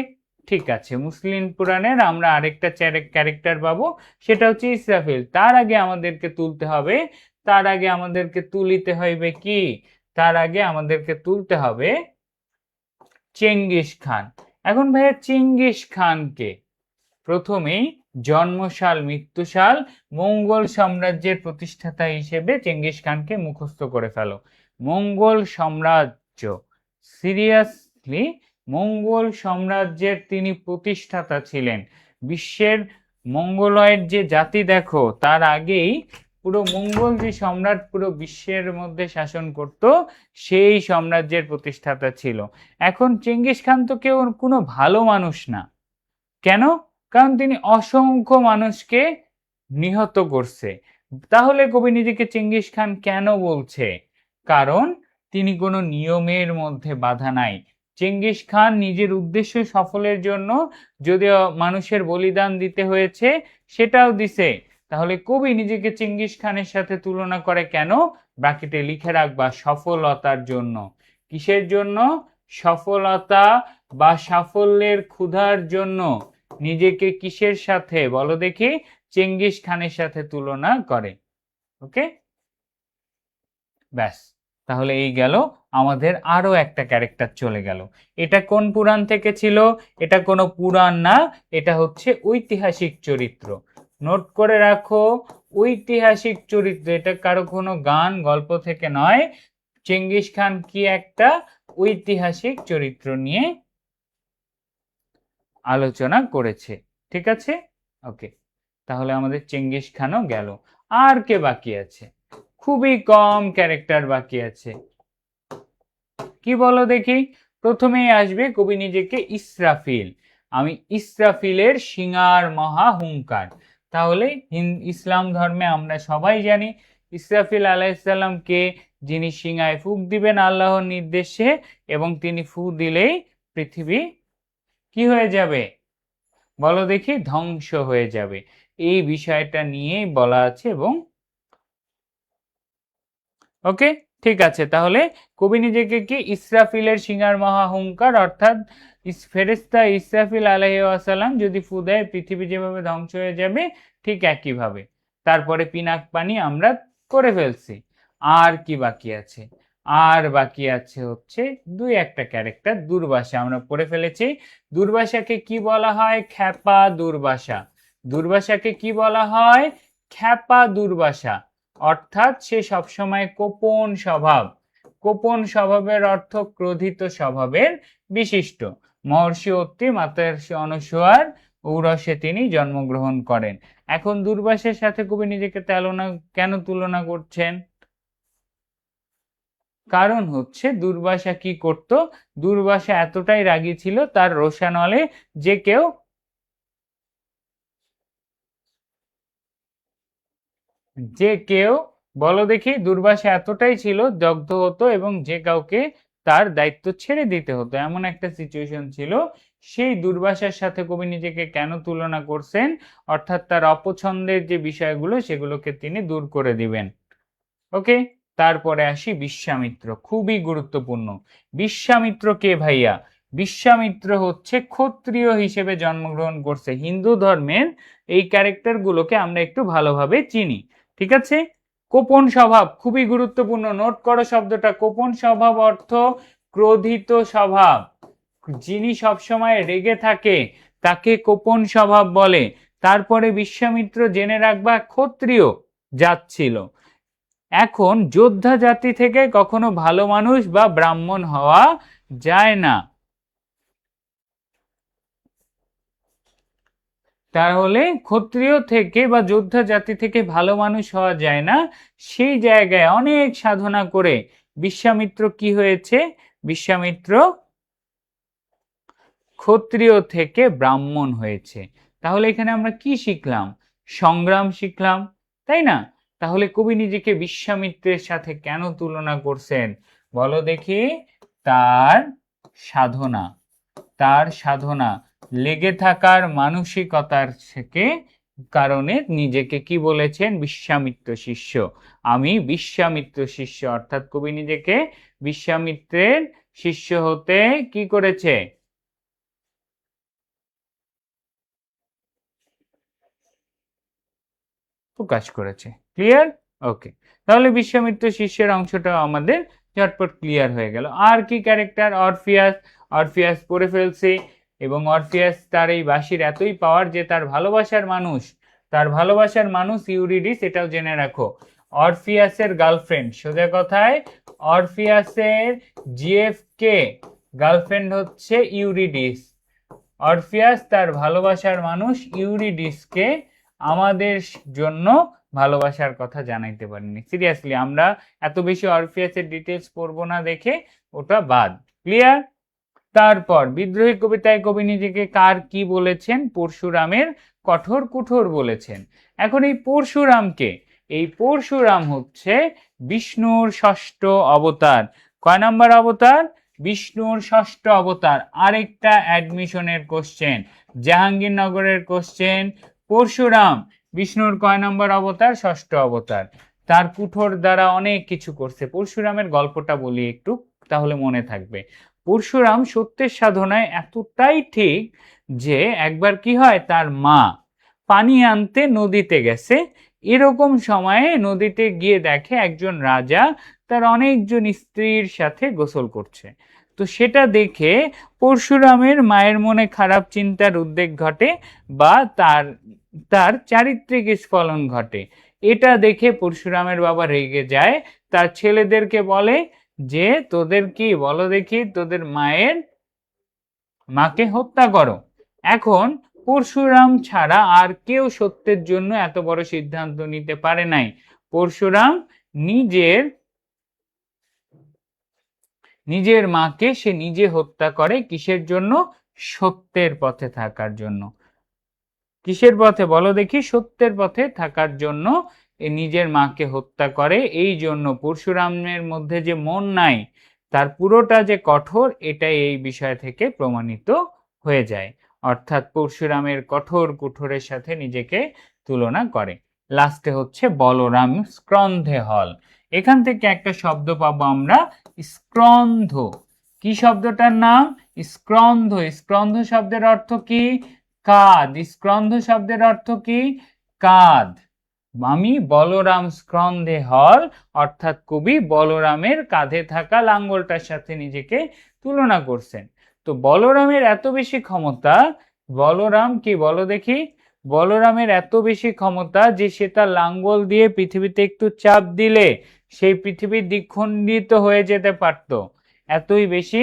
ঠিক আছে। মুসলিম পুরাণের আমরা আরেকটা ক্যারেক্টার পাবো, সেটা হচ্ছে ইসরাফিল। তার আগে আমাদেরকে তুলতে হবে, তার আগে আমাদেরকে তুলিতে হইবে কি? তার আগে আমাদেরকে তুলতে হবে চেঙ্গিস খান। এখন ভাইয়া চেঙ্গিস খানকে প্রথমেই জন্মসাল, মৃত্যুসাল, মঙ্গল সাম্রাজ্যের প্রতিষ্ঠাতা হিসেবে চেঙ্গিস খানকে মুখস্থ করে ফেলো। মঙ্গল সাম্রাজ্য, সিরিয়াসলি মঙ্গল সাম্রাজ্যের তিনি প্রতিষ্ঠাতা ছিলেন। বিশ্বের মঙ্গলয়েড যে জাতি দেখো, তার আগেই পুরো মঙ্গল যে সম্রাট পুরো বিশ্বের মধ্যে শাসন করত, সেই সাম্রাজ্যের প্রতিষ্ঠাতা ছিল। এখন চেঙ্গিস খান তো কেউ কোনো ভালো মানুষ না। কেন? কারণ তিনি অসংখ্য মানুষকে নিহত করছে। তাহলে কবি নিজেকে চেঙ্গিস খান কেন বলছে? কারণ তিনি কোনো নিয়মের মধ্যে বাধা নাই। চেঙ্গিস খান নিজের উদ্দেশ্য সফলের জন্য যদিও মানুষের বলিদান দিতে হয়েছে, সেটাও দিছে। তাহলে কবি নিজেকে চেঙ্গিস খানের সাথে তুলনা করে কেন? ব্র্যাকেটে লিখে রাখবা, সফলতার জন্য। কিসের জন্য? সফলতা বা সাফল্যের ক্ষুধার জন্য নিজেকে কিসের সাথে বলো দেখি? চেঙ্গিস খানের সাথে তুলনা করে। ওকে, ব্যাস। তাহলে এই গেল আমাদের আরো একটা ক্যারেক্টার চলে গেল। এটা কোন পুরাণ থেকে ছিল? এটা কোনো পুরাণ না, এটা হচ্ছে ঐতিহাসিক চরিত্র। নোট করে রাখো, ঐতিহাসিক চরিত্র। এটা কারো কোনো গান গল্প থেকে নয়। চেঙ্গিস খান কি একটা ঐতিহাসিক চরিত্র নিয়ে আলোচনা করেছে। ঠিক আছে, ওকে। তাহলে আমাদের চেঙ্গিস খানও গেল। আর কে বাকি আছে? খুবই কম ক্যারেক্টার বাকি আছে। কি বলো দেখি? প্রথমেই আসবে কবি নিজেকে ইসরাফিল। আমি ইসরাফিলের সিঙার মহা হুঙ্কার। তাহলে ইসলাম ধর্মে আমরা সবাই জানি ইসরাফিল আলাইহিসসালাম কে? যিনি সিঙায় ফুঁক দিবেন আল্লাহর নির্দেশে, এবং তিনি ফু দিলেই পৃথিবী কি হয়ে যাবে বলো দেখি? ধ্বংস হয়ে যাবে। এই বিষয়টা নিয়েই বলা আছে। এবং ওকে, ঠিক আছে। তাহলে কবি নিজেকে কি ইসরাফিলের সিঙার মহা হুঙ্কার অর্থাৎ ফেরেশতা ইসরাফিল আলাইহিস সালাম যদি ফু দেয় পৃথিবী যেভাবে ধ্বংস হয়ে যাবে ঠিক একইভাবে। তারপরে পিনাক পানি আমরা করে ফেলছি। আর কি বাকি আছে? আর বাকি আছে হচ্ছে দুই একটা ক্যারেক্টার দুর্বাসা আমরা পড়ে ফেলেছি। দুর্বাসাকে কি বলা হয়? খ্যাপা দুর্বাসা। দুর্বাসাকে কি বলা হয়? খ্যাপা দুর্বাসা। অর্থাৎ সে সবসময় কোপন স্বভাব। কোপন স্বভাবের অর্থ ক্রোধিত স্বভাবের বিশিষ্ট। মহর্ষি অত্রি মাতার্ষি অনসূয়ার ঔরসে তিনি জন্মগ্রহণ করেন। এখন দুর্বাসার সাথে কবি নিজেকে কেন তুলনা করছেন? কারণ হচ্ছে দুর্বাসা কি করত? দুর্বাসা এতটাই রাগী ছিল তার রোষানলে যে কেউ বলো দেখি, দুর্বাসা এতটাই ছিল দগ্ধ হতো এবং যে কাউকে তার দায়িত্ব ছেড়ে দিতে হতো, এমন একটা সিচুয়েশন ছিল। সেই দুর্বাসার সাথে কবি নিজেকে কেন তুলনা করছেন? অর্থাৎ তার অপছন্দের যে বিষয়গুলো সেগুলোকে তিনি দূর করে দিবেন। ওকে, তারপরে আসি বিশ্বামিত্র, খুবই গুরুত্বপূর্ণ। বিশ্বামিত্র কে ভাইয়া? বিশ্বামিত্র হচ্ছে ক্ষত্রিয় হিসেবে জন্মগ্রহণ করছে। হিন্দু ধর্মের এই ক্যারেক্টারগুলোকে আমরা একটু ভালোভাবে চিনি, ঠিক আছে? কোপন স্বভাব খুবই গুরুত্বপূর্ণ, নোট করো শব্দটা। কোপন স্বভাব অর্থ ক্রোধিত স্বভাব। যিনি সবসময় রেগে থাকে তাকে কোপন স্বভাব বলে। তারপরে বিশ্বামিত্র জেনে রাখবা ক্ষত্রিয় জাত ছিল। এখন যোদ্ধা জাতি থেকে কখনো ভালো মানুষ বা ব্রাহ্মণ হওয়া যায় না। তাহলে ক্ষত্রিয় থেকে বা যোদ্ধা জাতি থেকে ভালো মানুষ হওয়া যায় না। সেই জায়গায় অনেক সাধনা করে বিশ্বামিত্র কি হয়েছে? বিশ্বামিত্র ক্ষত্রিয় থেকে ব্রাহ্মণ হয়েছে। তাহলে এখানে আমরা কি শিখলাম? সংগ্রাম শিখলাম, তাই না? তাহলে কবি নিজেকে বিশ্বামিত্রের সাথে কেন তুলনা করছেন বলো দেখি? তার সাধনা, তার সাধনা, লেগে থাকার মানসিকতার থেকে কারণে নিজেকে কি বলেছেন? বিশ্বামিত্র শিষ্য। আমি বিশ্বামিত্র শিষ্য, অর্থাৎ কবি নিজেকে বিশ্বামিত্রের শিষ্য হতে কি করেছে? প্রকাশ করেছে। ক্লিয়ার? ওকে, তাহলে বিশ্বামিত্র শিষ্যের অংশটা আমাদের ঝটপট ক্লিয়ার হয়ে গেল। আর কি ক্যারেক্টার? অরফিয়াস। অরফিয়াস পড়ে ফেলছি, এবং অরফিয়াস তার এই বাঁশির এতই পাওয়ার যে তার ভালোবাসার মানুষ ইউরিডিস, এটাও জেনে রাখো। অরফিয়াসের গার্লফ্রেন্ড, সোজা কথায় অরফিয়াসের জিএফ কে গার্লফ্রেন্ড হচ্ছে ইউরিডিস। অরফিয়াস তার ভালোবাসার মানুষ ইউরিডিসকে আমাদের জন্য ভালোবাসার কথা জানাইতে পারেনি। সিরিয়াসলি আমরা এত বেশি অরফিয়াসের ডিটেলস পড়বো না, দেখে ওটা বাদ। ক্লিয়ার? তারপর বিদ্রোহী কবিতায় কবি নিজেকে কার কি বলেছেন? পরশুরামের কঠোর কুঠোর বলেছেন। এখন এই পরশুরামকে, এই পরশুরাম হচ্ছে বিষ্ণুর ষষ্ঠ অবতার। কয় নাম্বার অবতার? বিষ্ণুর ষষ্ঠ অবতার। আরেকটা অ্যাডমিশনের কোশ্চেন, জাহাঙ্গীরনগরের কোশ্চেন, পরশুরাম বিষ্ণুর কয় নাম্বার অবতার? ষষ্ঠ অবতার। তার কুঠোর দ্বারা অনেক কিছু করছে। পরশুরামের গল্পটা বলি একটু, তাহলে মনে থাকবে। পরশুরাম সত্যের সাধনায় এতটাই ঠিক যে একবার কি হয়, তার মা পানি আনতে নদীতে গেছে। এরকম সময়ে নদীতে গিয়ে দেখে একজন রাজা তার অনেকজন স্ত্রীর সাথে গোসল করছে। তো সেটা দেখে পরশুরামের মায়ের মনে খারাপ চিন্তার উদ্বেগ ঘটে, বা তার চারিত্রিক স্খলন ঘটে। এটা দেখে পরশুরামের বাবা রেগে যায়, তার ছেলেদেরকে বলে যে তোদের কি বলো দেখি, তোদের মাকে হত্যা করো। এখন পরশুরাম ছাড়া আর কেউ সত্যের জন্য এত বড় সিদ্ধান্ত নিতে পারে নাই। পরশুরাম নিজের মাকে সে নিজে হত্যা করে। কিসের জন্য? সত্যের পথে থাকার জন্য। কিসের পথে বলো দেখি? সত্যের পথে থাকার জন্য নিজের মাকে হত্যা করে। এই জন্য পরশুরামের মধ্যে যে মন নাই, তার পুরোটা যে কঠোর, এটাই এই বিষয় থেকে প্রমাণিত হয়ে যায়। অর্থাৎ পরশুরামের কঠোর কুঠোরের সাথে নিজেকে তুলনা করে। লাস্টে হচ্ছে বলরাম স্কন্ধে হল। এখান থেকে একটা শব্দ পাবো আমরা, স্কন্ধ। কি শব্দটার নাম? স্কন্ধ। স্কন্ধ শব্দের অর্থ কি? কাঁধ। স্কন্ধ শব্দের অর্থ কি? কাঁধ। আমি বলরাম স্কন্ধে হল, অর্থাৎ কবি বলরামের কাঁধে থাকা লাঙ্গলটার সাথে নিজেকে তুলনা করছেন। তো বলরামের এত বেশি ক্ষমতা, বলরাম কি বলো দেখি, বলরামের এত বেশি ক্ষমতা যে সে তার লাঙ্গল দিয়ে পৃথিবীতে একটু চাপ দিলে সেই পৃথিবী দ্বিখণ্ডিত হয়ে যেতে পারত। এতই বেশি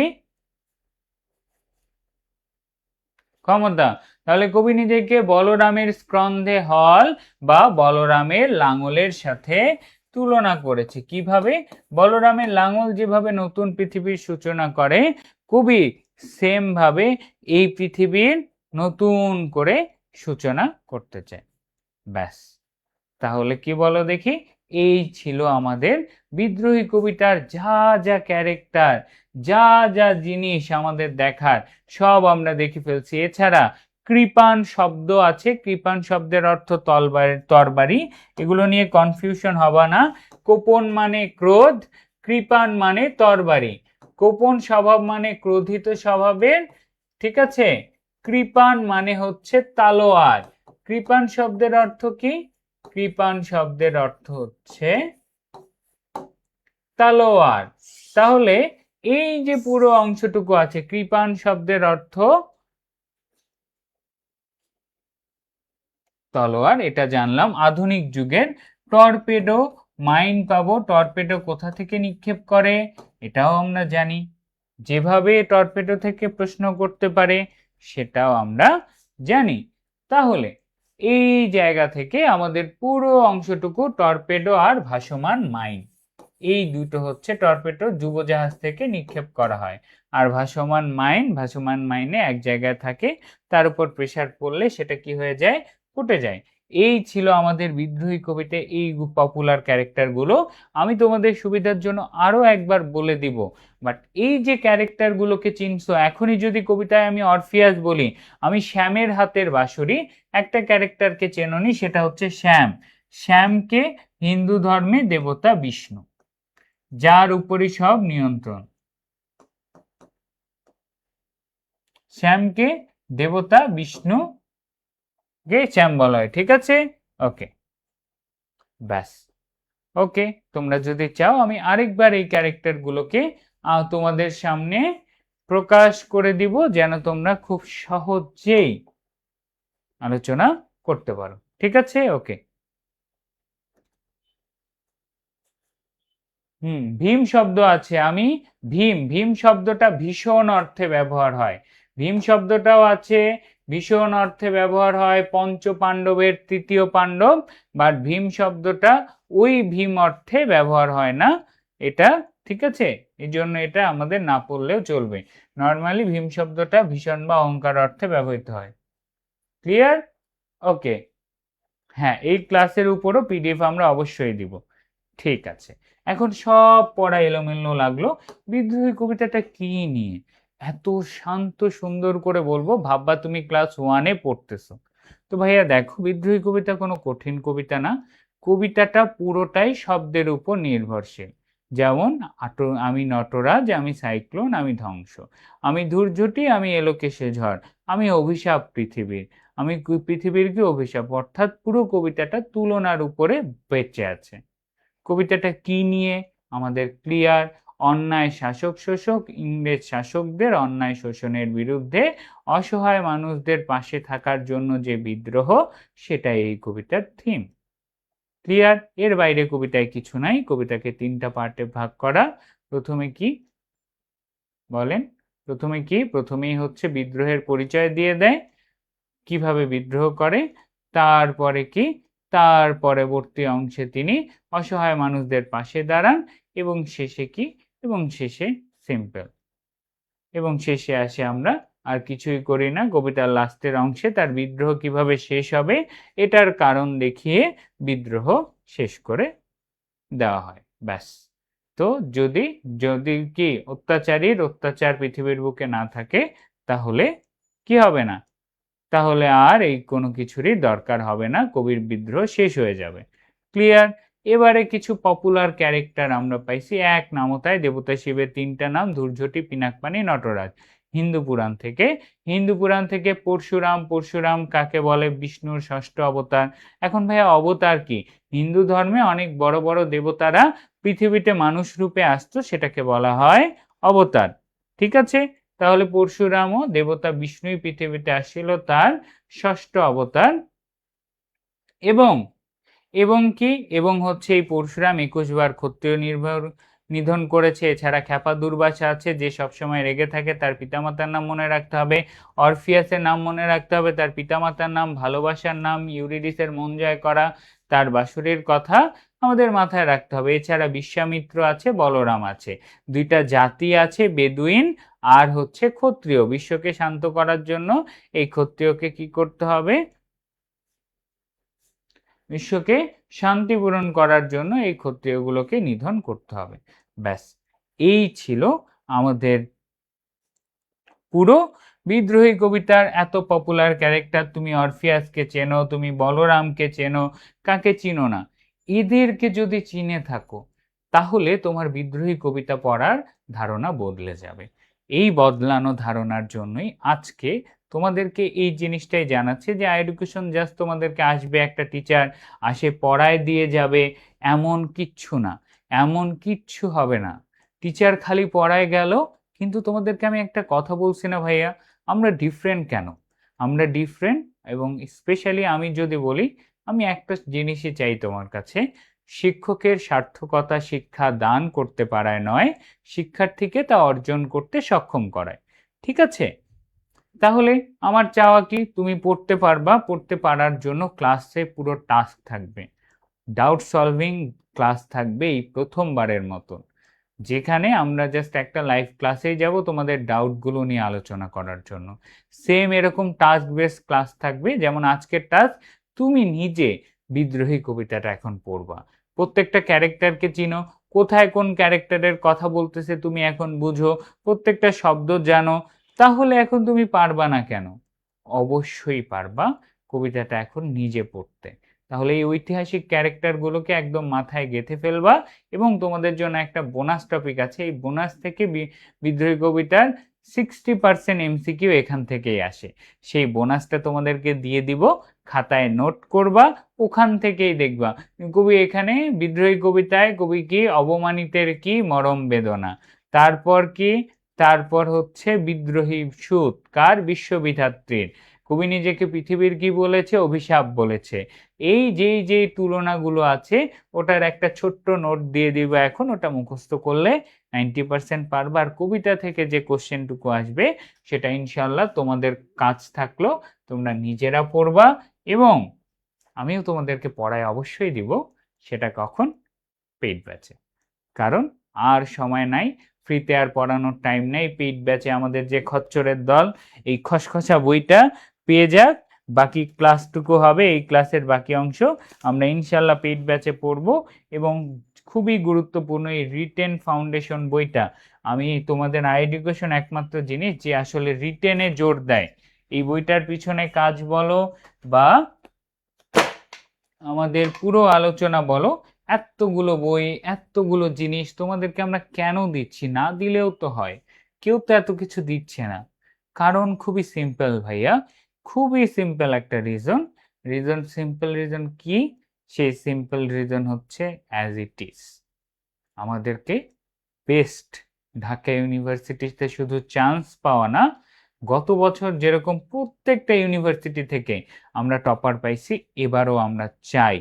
ক্ষমতা। তাহলে কবি নিজেকে বলরামের স্কন্ধে হল বা বলরামের লাঙলের সাথে তুলনা করেছে। কিভাবে? বলরামের লাঙল যেভাবে নতুন পৃথিবীর সূচনা করে, কবি সেম ভাবে এই পৃথিবীর নতুন করে সূচনা করতে চায়। ব্যাস, তাহলে কি বলো দেখি, এই ছিল আমাদের বিদ্রোহী কবিতার যা যা ক্যারেক্টার, যা যা জিনিস আমাদের দেখার সব আমরা দেখে ফেলছি। এছাড়া কৃপান শব্দ আছে, কৃপান শব্দের অর্থ তরবারি, এগুলো নিয়ে কনফিউশন হবে না। কোপন মানে ক্রোধ, কৃপান মানে তরবারি। কোপন স্বভাব মানে ক্রোধিত স্বভাবের, ঠিক আছে। কৃপান মানে হচ্ছে তালোয়ার। কৃপান শব্দের অর্থ কি? কৃপান শব্দের অর্থ হচ্ছে তালোয়ার। তাহলে এই যে পুরো অংশটুকু আছে, কৃপান শব্দের অর্থ তলোয়ার, এটা জানলাম। আধুনিক যুগের টর্পেডো মাইন পাবো, টর্পেডো কোথা থেকে নিক্ষেপ করে এটাও আমরা জানি। যেভাবে টর্পেডো থেকে প্রশ্ন করতে পারে সেটাও আমরা জানি। তাহলে এই জায়গা থেকে আমাদের পুরো অংশটুকু টর্পেডো আর ভাসমান মাইন, এই দুটো হচ্ছে টর্পেডো যুবজাহাজ থেকে নিক্ষেপ করা হয়। আর ভাসমান মাইনে এক জায়গায় থাকে, তার উপর প্রেসার পড়লে সেটা কি হয়ে যায়? ফুটে যায়। এই ছিল আমাদের বিদ্রোহী কবিতা, এই পপুলার ক্যারেক্টার গুলো। আমি তোমাদের সুবিধার জন্য আরো একবার বলে দিব, বাট এই যে ক্যারেক্টার গুলোকে চিনছো, এখনই যদি কবিতায় আমি অরফিয়াস বলি, আমি শ্যামের হাতের বাঁশরি, একটা ক্যারেক্টারকে চেননি, সেটা হচ্ছে শ্যাম। শ্যামকে হিন্দু ধর্মে দেবতা বিষ্ণু, যার উপরই সব নিয়ন্ত্রণ। শ্যামকে দেবতা বিষ্ণু কে শ্যাম বলা হয়, ঠিক আছে। ওকে, ব্যাস। ওকে, তোমরা যদি চাও আমি আরেকবার এই ক্যারেক্টার গুলোকে তোমাদের সামনে প্রকাশ করে দিব, যেন তোমরা খুব সহজেই আলোচনা করতে পারো, ঠিক আছে। ওকে, ভীম শব্দ আছে। আমি ভীম, ভীম শব্দটা ভীষণ অর্থে ব্যবহার হয়। ভীম শব্দটাও আছে, ভীষণ অর্থে ব্যবহার হয়, পঞ্চ পাণ্ডবের তৃতীয় পাণ্ডব। বাট ভীম শব্দটা ওই ভীম অর্থে ব্যবহার হয় না এটা, ঠিক আছে। এই জন্য এটা আমাদের না পড়লেও চলবে। নর্মালি ভীম শব্দটা ভীষণ বা অহংকার অর্থে ব্যবহৃত হয়। ক্লিয়ার? ওকে, হ্যাঁ, এই ক্লাসের উপরও পিডিএফ আমরা অবশ্যই দিব। ঠিক আছে, এখন সব পড়া এলোমেলো লাগলো। বিদ্রোহী কবিতাটা কি নিয়ে এত শান্ত সুন্দর করে বলবো, ভাববা তুমি ক্লাস 1-এ পড়তেছো। তো ভাইয়া দেখো, বিদ্রোহী কবিতা কোনো কঠিন কবিতা না। কবিতাটা পুরোটাই শব্দের উপর নির্ভরশীল। যেমন আমি নটরাজ, আমি সাইক্লোন, আমি ধ্বংস, আমি ধূর্ঝটি, আমি এলোকেশে ঝড়, আমি অভিশাপ পৃথিবীর, আমি পৃথিবীর কি অভিশাপ। অর্থাৎ পুরো কবিতাটা তুলনার উপরে বেঁচে আছে। কবিতাটা কি নিয়ে আমাদের ক্লিয়ার। অন্যায় শাসক শোষক, ইংরেজ শাসকদের অন্যায় শোষণের বিরুদ্ধে অসহায় মানুষদের পাশে থাকার জন্য যে বিদ্রোহ, সেটাই এই কবিতার থিম। ক্লিয়ার? এর বাইরে কবিতায় কিছু নাই। কবিতাকে 3টা পার্টে ভাগ করা। প্রথমে কি বলেন? প্রথমেই হচ্ছে বিদ্রোহের পরিচয় দিয়ে দেয়, কিভাবে বিদ্রোহ করে। তারপরে কি, তার পরবর্তী অংশে তিনি অসহায় মানুষদের পাশে দাঁড়ান। এবং শেষে কি, এবং শেষে সিম্পল, এবং শেষে আসে আমরা আর কিছুই করি না। কবিতার লাস্টের অংশে তার বিদ্রোহ কিভাবে শেষ হবে এটার কারণ দেখিয়ে বিদ্রোহ শেষ করে দেওয়া হয়। ব্যাস। তো যদি যদি কি অত্যাচারীর অত্যাচার পৃথিবীর বুকে না থাকে, তাহলে কি হবে না, তাহলে আর এই কোনো কিছুরই দরকার হবে না, কবির বিদ্রোহ শেষ হয়ে যাবে। ক্লিয়ার? এবারে কিছু পপুলার ক্যারেক্টার আমরা পাইছি। এক নামতায় দেবতা শিবের 3টা নাম, ধূর্যটি, পিনাকপানি, নটরাজ। হিন্দু পুরাণ থেকে পরশুরাম। পরশুরাম কাকে বলে? বিষ্ণুর ষষ্ঠ অবতার। এখন ভাইয়া অবতার কি? হিন্দু ধর্মে অনেক বড় বড় দেবতারা পৃথিবীতে মানুষ রূপে আসতো, সেটাকে বলা হয় অবতার। ঠিক আছে, তাহলে পরশুরামও দেবতা বিষ্ণুই পৃথিবীতে আসছিল, তার ষষ্ঠ অবতার। এবং এবং কি এবং হচ্ছে এই পরশুরাম 21 বার ক্ষত্রিয় নিধন করেছে। এছাড়া খ্যাপা দুর্বাসা আছে, যে সবসময় রেগে থাকে, তার পিতামাতার নাম মনে রাখতে হবে। অরফিয়াসের নাম মনে রাখতে হবে, তার পিতামাতার নাম। ভালোবাসার নাম ইউরিডিসের মন জয় করা, তার বাসুরের কথা আমাদের মাথায় রাখতে হবে। এছাড়া বিশ্বামিত্র আছে, বলরাম আছে। 2টা জাতি আছে, বেদুইন আর হচ্ছে ক্ষত্রিয়। বিশ্বকে শান্ত করার জন্য এই ক্ষত্রিয়কে কি করতে হবে? বিশ্বকে শান্তি পূরণ করার জন্য এই ক্ষত্রিয়গুলোকে নিধন করতে হবে। ব্যাস, এই ছিল আমাদের পুরো বিদ্রোহী কবিতার এত পপুলার ক্যারেক্টার। তুমি অরফিয়াসকে চেনো, তুমি বলরামকে চেনো, কাকে চিনো না? এদেরকে যদি চিনে থাকো তাহলে তোমার বিদ্রোহী কবিতা পড়ার ধারণা বদলে যাবে। এই বদলানো ধারণার জন্যই আজকে তোমাদেরকে এই জিনিসটাই জানাচ্ছে যে এডুকেশন জাস্ট তোমাদেরকে আসবে, একটা টিচার আসে পড়ায় দিয়ে যাবে, এমন কিচ্ছু না। এমন কিচ্ছু হবে না। টিচার খালি পড়ায় গেল, কিন্তু তোমাদেরকে আমি একটা কথা বলছি না ভাইয়া, আমরা ডিফারেন্ট কেন? আমরা ডিফারেন্ট, এবং স্পেশালি আমি যদি বলি, আমি একটা জিনিসই চাই তোমার কাছে, শিক্ষকের সার্থকতা শিক্ষা দান করতে পারায় নয়, শিক্ষার্থীকে তা অর্জন করতে সক্ষম করায়। ঠিক আছে, তাহলে আমার চাওয়া কি? তুমি পড়তে পারবা। পড়তে পারার জন্য ক্লাসে পুরো টাস্ক থাকবে, ডাউট সলভিং ক্লাস থাকবে এই প্রথমবারের মতন, যেখানে আমরা জাস্ট একটা লাইভ ক্লাসেই যাব তোমাদের ডাউটগুলো নিয়ে আলোচনা করার জন্য। সেম এরকম টাস্ক বেস ক্লাস থাকবে, যেমন আজকের টাস্ক, তুমি নিজে বিদ্রোহী কবিতাটা এখন পড়বা। প্রত্যেকটা ক্যারেক্টারকে চিনো, কোথায় কোন ক্যারেক্টারের কথা বলতেছে তুমি এখন বুঝো, প্রত্যেকটা শব্দ জানো, তাহলে এখন তুমি পারবা না কেন? অবশ্যই পারবা কবিতাটা এখন নিজে পড়তে। তাহলে এই ঐতিহাসিক ক্যারেক্টারগুলোকে একদম মাথায় গেঁথে ফেলবা। এবং তোমাদের জন্য একটা বোনাস টপিক আছে, এই বোনাস থেকে বিদ্রোহী কবিতার 60% এমসিকিউ এখান থেকেই আসে। সেই বোনাসটা তোমাদেরকে দিয়ে দিব, খাতায় নোট করবা, ওখান থেকেই দেখবা কবি এখানে বিদ্রোহী কবিতায় কবি কি অবমানিতের কি মরম বেদনা, তারপর কি, তারপর হচ্ছে বিদ্রোহী সুত কার? বিশ্ববিধাত্রীর। কবি নিজেকে পৃথিবীর কি বলেছে? অভিশাপ বলেছে। এই যে তুলনাগুলো আছে ওটার একটা ছোট্ট নোট দিয়ে দিব এখন, ওটা মুখস্থ করলে 90% পারবা। আর কবিতা থেকে যে কোশ্চেনটুকু আসবে সেটা ইনশাল্লাহ তোমাদের কাজ থাকলো, তোমরা নিজেরা পড়বা। এবং আমিও তোমাদেরকে পড়ায় অবশ্যই দিব, সেটা কখন? পেইড ব্যাচে। কারণ আর সময় নাই, ফ্রিতে আর পড়ানোর টাইম নেই। পেইড ব্যাচে আমাদের যে খচ্চরের দল, এই খসখসা বইটা পেয়ে যাক, বাকি ক্লাসটুকু হবে, এই ক্লাসের বাকি অংশ আমরা ইনশাল্লাহ পেইড ব্যাচে পড়ব। এবং খুবই গুরুত্বপূর্ণ এই রিটেন ফাউন্ডেশন বইটা, আমি তোমাদের এডুকেশন একমাত্র জিনিস যে আসলে রিটেনে জোর দেয়। এই বইটার পিছনে কাজ বলো বা আমাদের পুরো আলোচনা বলো, এতগুলো বই, এতগুলো জিনিস তোমাদেরকে আমরা কেন দিচ্ছি? না দিলেও তো হয়, কেউ তো এত কিছু দিচ্ছে না। কারণ খুবই সিম্পল ভাইয়া, খুবই সিম্পল একটা রিজন। সিম্পল রিজন কি? সেই সিম্পল রিজন হচ্ছে অ্যাজ ইট ইজ। আমাদেরকে বেস্ট ঢাকা ইউনিভার্সিটিতে শুধু চান্স পাওয়া না, গত বছর যেরকম প্রত্যেকটা ইউনিভার্সিটি থেকে আমরা টপার পাইছি, এবারও আমরা চাই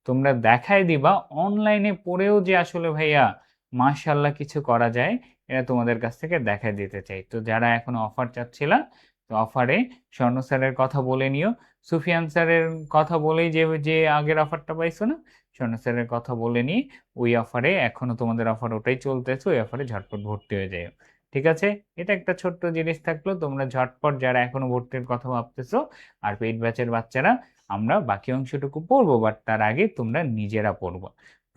তোমরা দেখায় দিবা অনলাইনে পড়েও যে আসলে ভাইয়া মাশাল্লাহ কিছু করা যায়, এটা তোমাদের কাছ থেকে দেখায় দিতে চাই। তো যারা এখনো অফার চাচ্ছিলা, তো অফারে স্বর্ণ স্যারের কথা বলে নিও, সুফিয়ান স্যারের কথা বলেই যে যে আগের অফারটা পাইছো না, স্বর্ণ স্যারের কথা বলে নিয়ে ওই অফারে, এখনো তোমাদের অফার ওটাই চলতেছে, ওই অফারে ঝটপট ভর্তি হয়ে যায়। ঠিক আছে, এটা একটা ছোট্ট জিনিস থাকলো, তোমরা ঝটপট যারা এখনো ভর্তির কথা ভাবতেছো। আর পেইড ব্যাচের বাচ্চারা, আমরা বাকি অংশটুকু পড়বো, বাট তার আগে তোমরা নিজেরা পড়বো,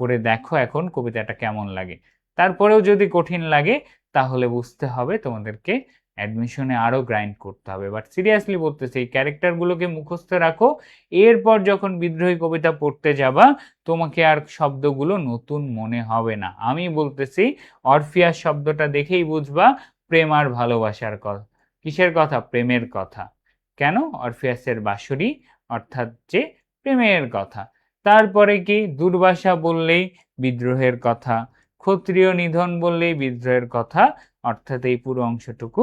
পড়ে দেখো এখন কবিতাটা কেমন লাগে। তারপরেও যদি কঠিন লাগে তাহলে বুঝতে হবে তোমাদেরকে অ্যাডমিশনে আরো গ্রাইন্ড করতে হবে। বাট সিরিয়াসলি বলতেছি, এই ক্যারেক্টারগুলোকে মুখস্থ রাখো, এরপর যখন বিদ্রোহী কবিতা পড়তে যাবা তোমাকে আর শব্দগুলো নতুন মনে হবে না। আমি বলতেছি অরফিয়াস শব্দটা দেখেই বুঝবা প্রেম আর ভালোবাসার কথা। কিসের কথা? প্রেমের কথা। কেন? অরফিয়াসের বাঁশরি, অর্থাৎ যে প্রেমের কথা। তারপরে কি? দুর্বাসা বললেই বিদ্রোহের কথা, ক্ষত্রিয় নিধন বললেই বিদ্রোহের কথা, অর্থাৎ এই পুরো অংশটুকু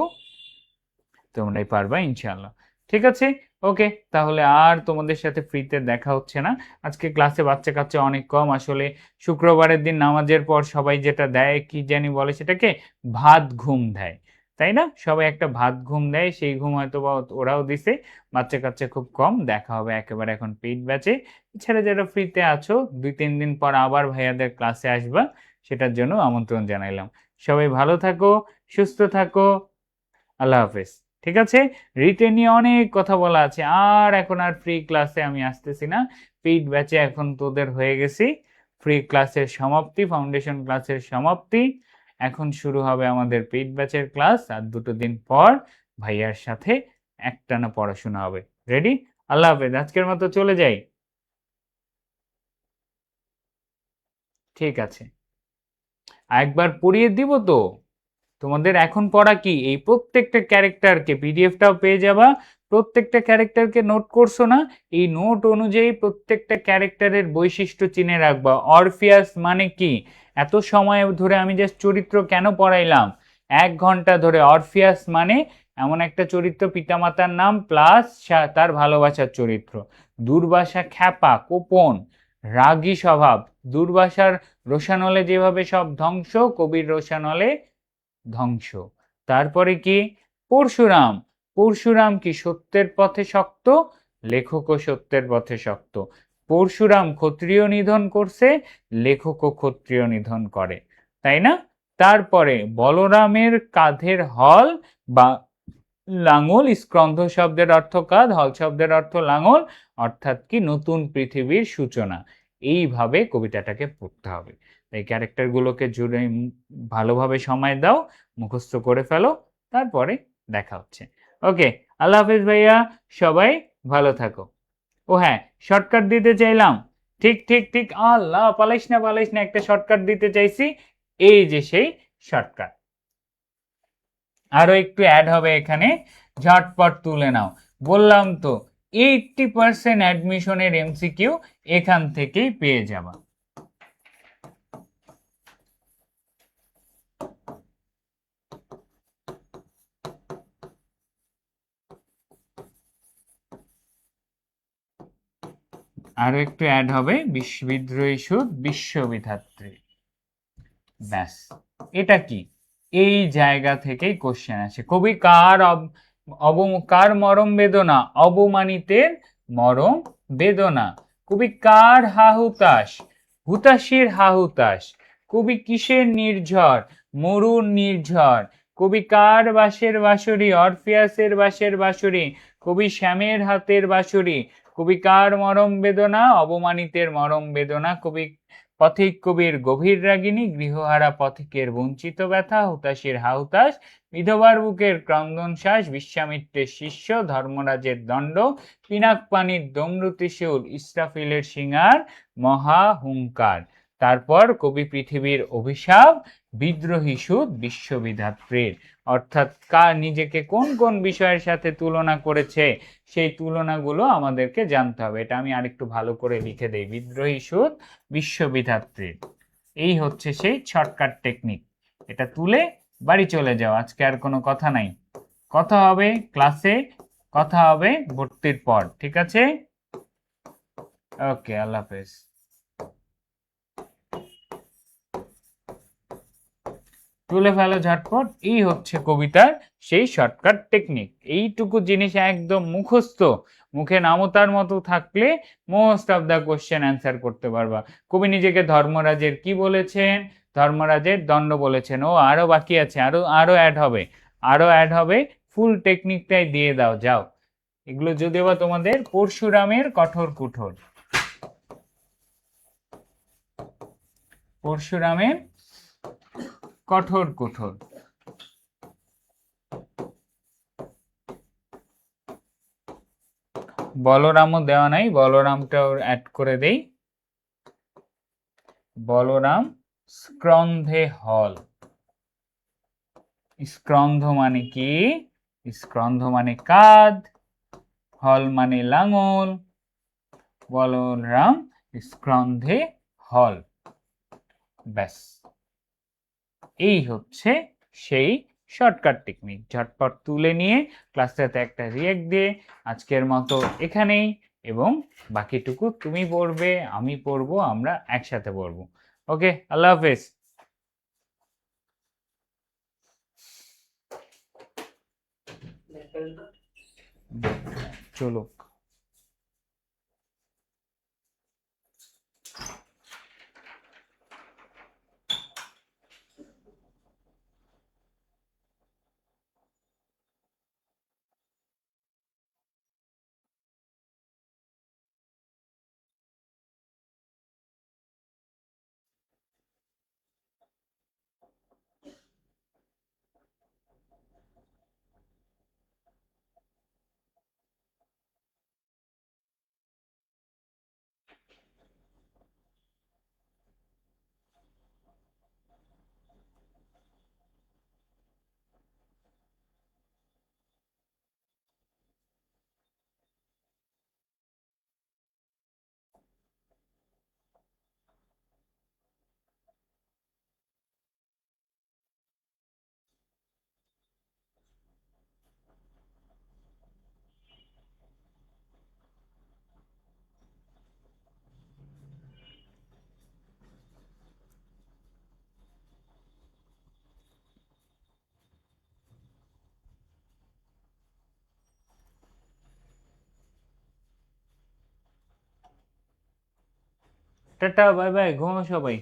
তোমরাই পারবা ইনশাআল্লাহ। ঠিক আছে, ওকে, তাহলে আর তোমাদের সাথে ফ্রিতে দেখা হচ্ছে না। আজকে ক্লাসে বাচ্চা কাচ্চা অনেক কম। আসলে শুক্রবারের দিন নামাজের পর সবাই যেটা দেয় কি জানি বলে সেটাকে, ভাত ঘুম দেয়, তাই না? সবাই একটা ভাত ঘুম দেয়, সেই ঘুম হয়তো বা ওরাও দিছে। বাচ্চা কাচ্চা খুব কম, দেখা হবে একেবারে এখন পেইড ব্যাচে। এছাড়া যারা ফ্রিতে আছো 2-3 দিন পর আবার ভাইয়াদের ক্লাসে আসবা, সেটার জন্য আমন্ত্রণ জানাইলাম। সবাই ভালো থাকো, সুস্থ থাকো, আল্লাহ হাফেজ। ঠিক আছে, রিটেন নিয়ে অনেক কথা বলা আছে, আর এখন আর ফ্রি ক্লাসে আমি আসতেছি না। পেইড ব্যাচে এখন তোদের হয়ে গেছি। ফ্রি ক্লাসের সমাপ্তি, ফাউন্ডেশন ক্লাসের সমাপ্তি। এখন শুরু হবে আমাদের পেইড ব্যাচের ক্লাস, আর 2 দিন পর ভাইয়ার সাথে একটানা পড়াশোনা হবে। রেডি? আল্লাহ হাফেজ, আজকের মতো চলে যাই। ঠিক আছে, একবার পড়িয়ে দিব তো। তোমাদের এখন পড়া কি, এই প্রত্যেকটা ক্যারেক্টারকে, পিডিএফটাও পেয়ে যাবা, প্রত্যেকটা ক্যারেক্টারকে নোট করছো না? এই নোট অনুযায়ী প্রত্যেকটা ক্যারেক্টারের বৈশিষ্ট্য চিনে রাখবা। অরফিয়াস মানে কি? এত সময় ধরে আমি জাস্ট চরিত্র কেন পড়াইলাম, 1 ঘন্টা ধরে। অরফিয়াস মানে এমন একটা চরিত্র, পিতামাতার নাম প্লাস তার ভালোবাসার চরিত্র। দুর্বাসা খ্যাপা, কোপন, রাগী স্বভাব। দুর্বাসার রোশানলে যেভাবে সব ধ্বংস, কবির রোশানলে ধ্বংস। তারপরে কি? পরশুরাম। পরশুরাম কি? সত্যের পথে শক্ত, লেখকও সত্যের পথে শক্ত। পরশুরাম ক্ষত্রিয় নিধন করছে, লেখকও ক্ষত্রিয় নিধন করে, তাই না? তারপরে বলরামের কাঁধের হল বা লাঙল, স্কন্ধ শব্দের অর্থ কাঁধ, হল শব্দের অর্থ লাঙল, অর্থাৎ কি? নতুন পৃথিবীর সূচনা। এইভাবে কবিতাটাকে পড়তে হবে। এই ক্যারেক্টারগুলোকে জুড়ে ভালোভাবে সময় দাও, মুখস্থ করে ফেলো, তারপরে দেখা হচ্ছে। ওকে, আল্লাহ হাফিজ ভাইয়া, সবাই ভালো থাকো। ও হ্যাঁ, শর্টকাট দিতে চাইলাম। ঠিক ঠিক ঠিক, আল্লাহ, পালাইস না পালাইস না, একটা শর্টকাট দিতে চাইছি। এই যে সেই শর্টকাট, আরো একটু অ্যাড হবে এখানে, ঝটপট তুলে নাও। বললাম তো 80% অ্যাডমিশনের এমসিকিউ এখান থেকেই পেয়ে যাবা। আরো একটু অ্যাড হবে, বিদ্রোহী সুদ বিশ্ববিধাত্রী। ব্যাস, এটা কি? এই জায়গা থেকেই কোশ্চেন আসে। কবি কার কার মরম বেদনা? অবমানিতের মরম বেদনা। কবি কার হাহুতাশ? হুতাশির হাহুতাশ। কবি কিসের নির্ঝর? মরুর নির্ঝর। কবি কার বাঁশের বাঁশরি? অরফিয়াসের বাঁশের বাঁশরি। কবি শ্যামের হাতের বাঁশরি। কবি কার মরম বেদনা? অবমানিতের মরম বেদনা। কবি পথিক কবির গভীর রাগিনী, গৃহহারা পথিকের বঞ্চিত ব্যথা, হুতাশির হাহুতাশ, বিধবার বুকের ক্রন্দন শ্বাস, বিশ্বামিত্রের শিষ্য, ধর্মরাজের দণ্ড, পিনাক পানির দমরুতিশূল, ইসরাফিলের সিঙ্গার, মহা হুঙ্কার। তারপর কবি পৃথিবীর অভিশাপ, বিদ্রোহী সুদ বিশ্ববিধাত্রীর। অর্থাৎ কার নিজেকে কোন কোন বিষয়ের সাথে তুলনা করেছে, সেই তুলনাগুলো আমাদেরকে জানতে হবে। এটা আমি আরেকটু ভালো করে লিখে দেই, বিদ্রোহী সুদ বিশ্ববিধাত্রীর। এই হচ্ছে সেই শর্টকাট টেকনিক। এটা তুলে বাড়ি চলে যাও, আজকে আর কোনো কথা নাই। কথা হবে ক্লাসে, কথা হবে ভর্তির পর, ঠিক আছে? ওকে, আল্লাহ হাফেজ। তুলে ফেলো ঝটপট। এই হচ্ছে কবিতার সেই শর্টকাট টেকনিক। এইটুকু জিনিস একদম মুখস্থ, মুখে নামতার মতো থাকলে most of the question answer করতে পারবা। কবি নিজেকে ধর্মরাজের কি বলেছেন? ধর্মরাজের দণ্ড বলেছেন। ও আরো বাকি আছে, আরো আরো অ্যাড হবে, আরো অ্যাড হবে। ফুল টেকনিকটাই দিয়ে দাও, যাও। এগুলো যদিও বা তোমাদের পরশুরামের কঠোর কুঠোর, পরশুরামের কঠোর কুঠোর। বলরামও দেওয়া নাই, বলরামটাও অ্যাড করে দেই। বলরাম স্কন্ধে হল। স্কন্ধ মানে কি? স্কন্ধ মানে কাঁধ, হল মানে লাঙল। বলরাম স্কন্ধে হল। ব্যাস, এই হচ্ছে সেই শর্টকাট টেকনিক। ঝটপট তুলে নিয়ে ক্লাসটাতে একটা রিয়েক্ট দিয়ে আজকের মতো এখানেই, এবং বাকিটুকু তুমি পড়বে, আমি পড়বো, আমরা একসাথে পড়বো। ওকে, আল্লাহ হাফেজ। চলো। টাটা, বাই বাই, ঘুমাও সবাই।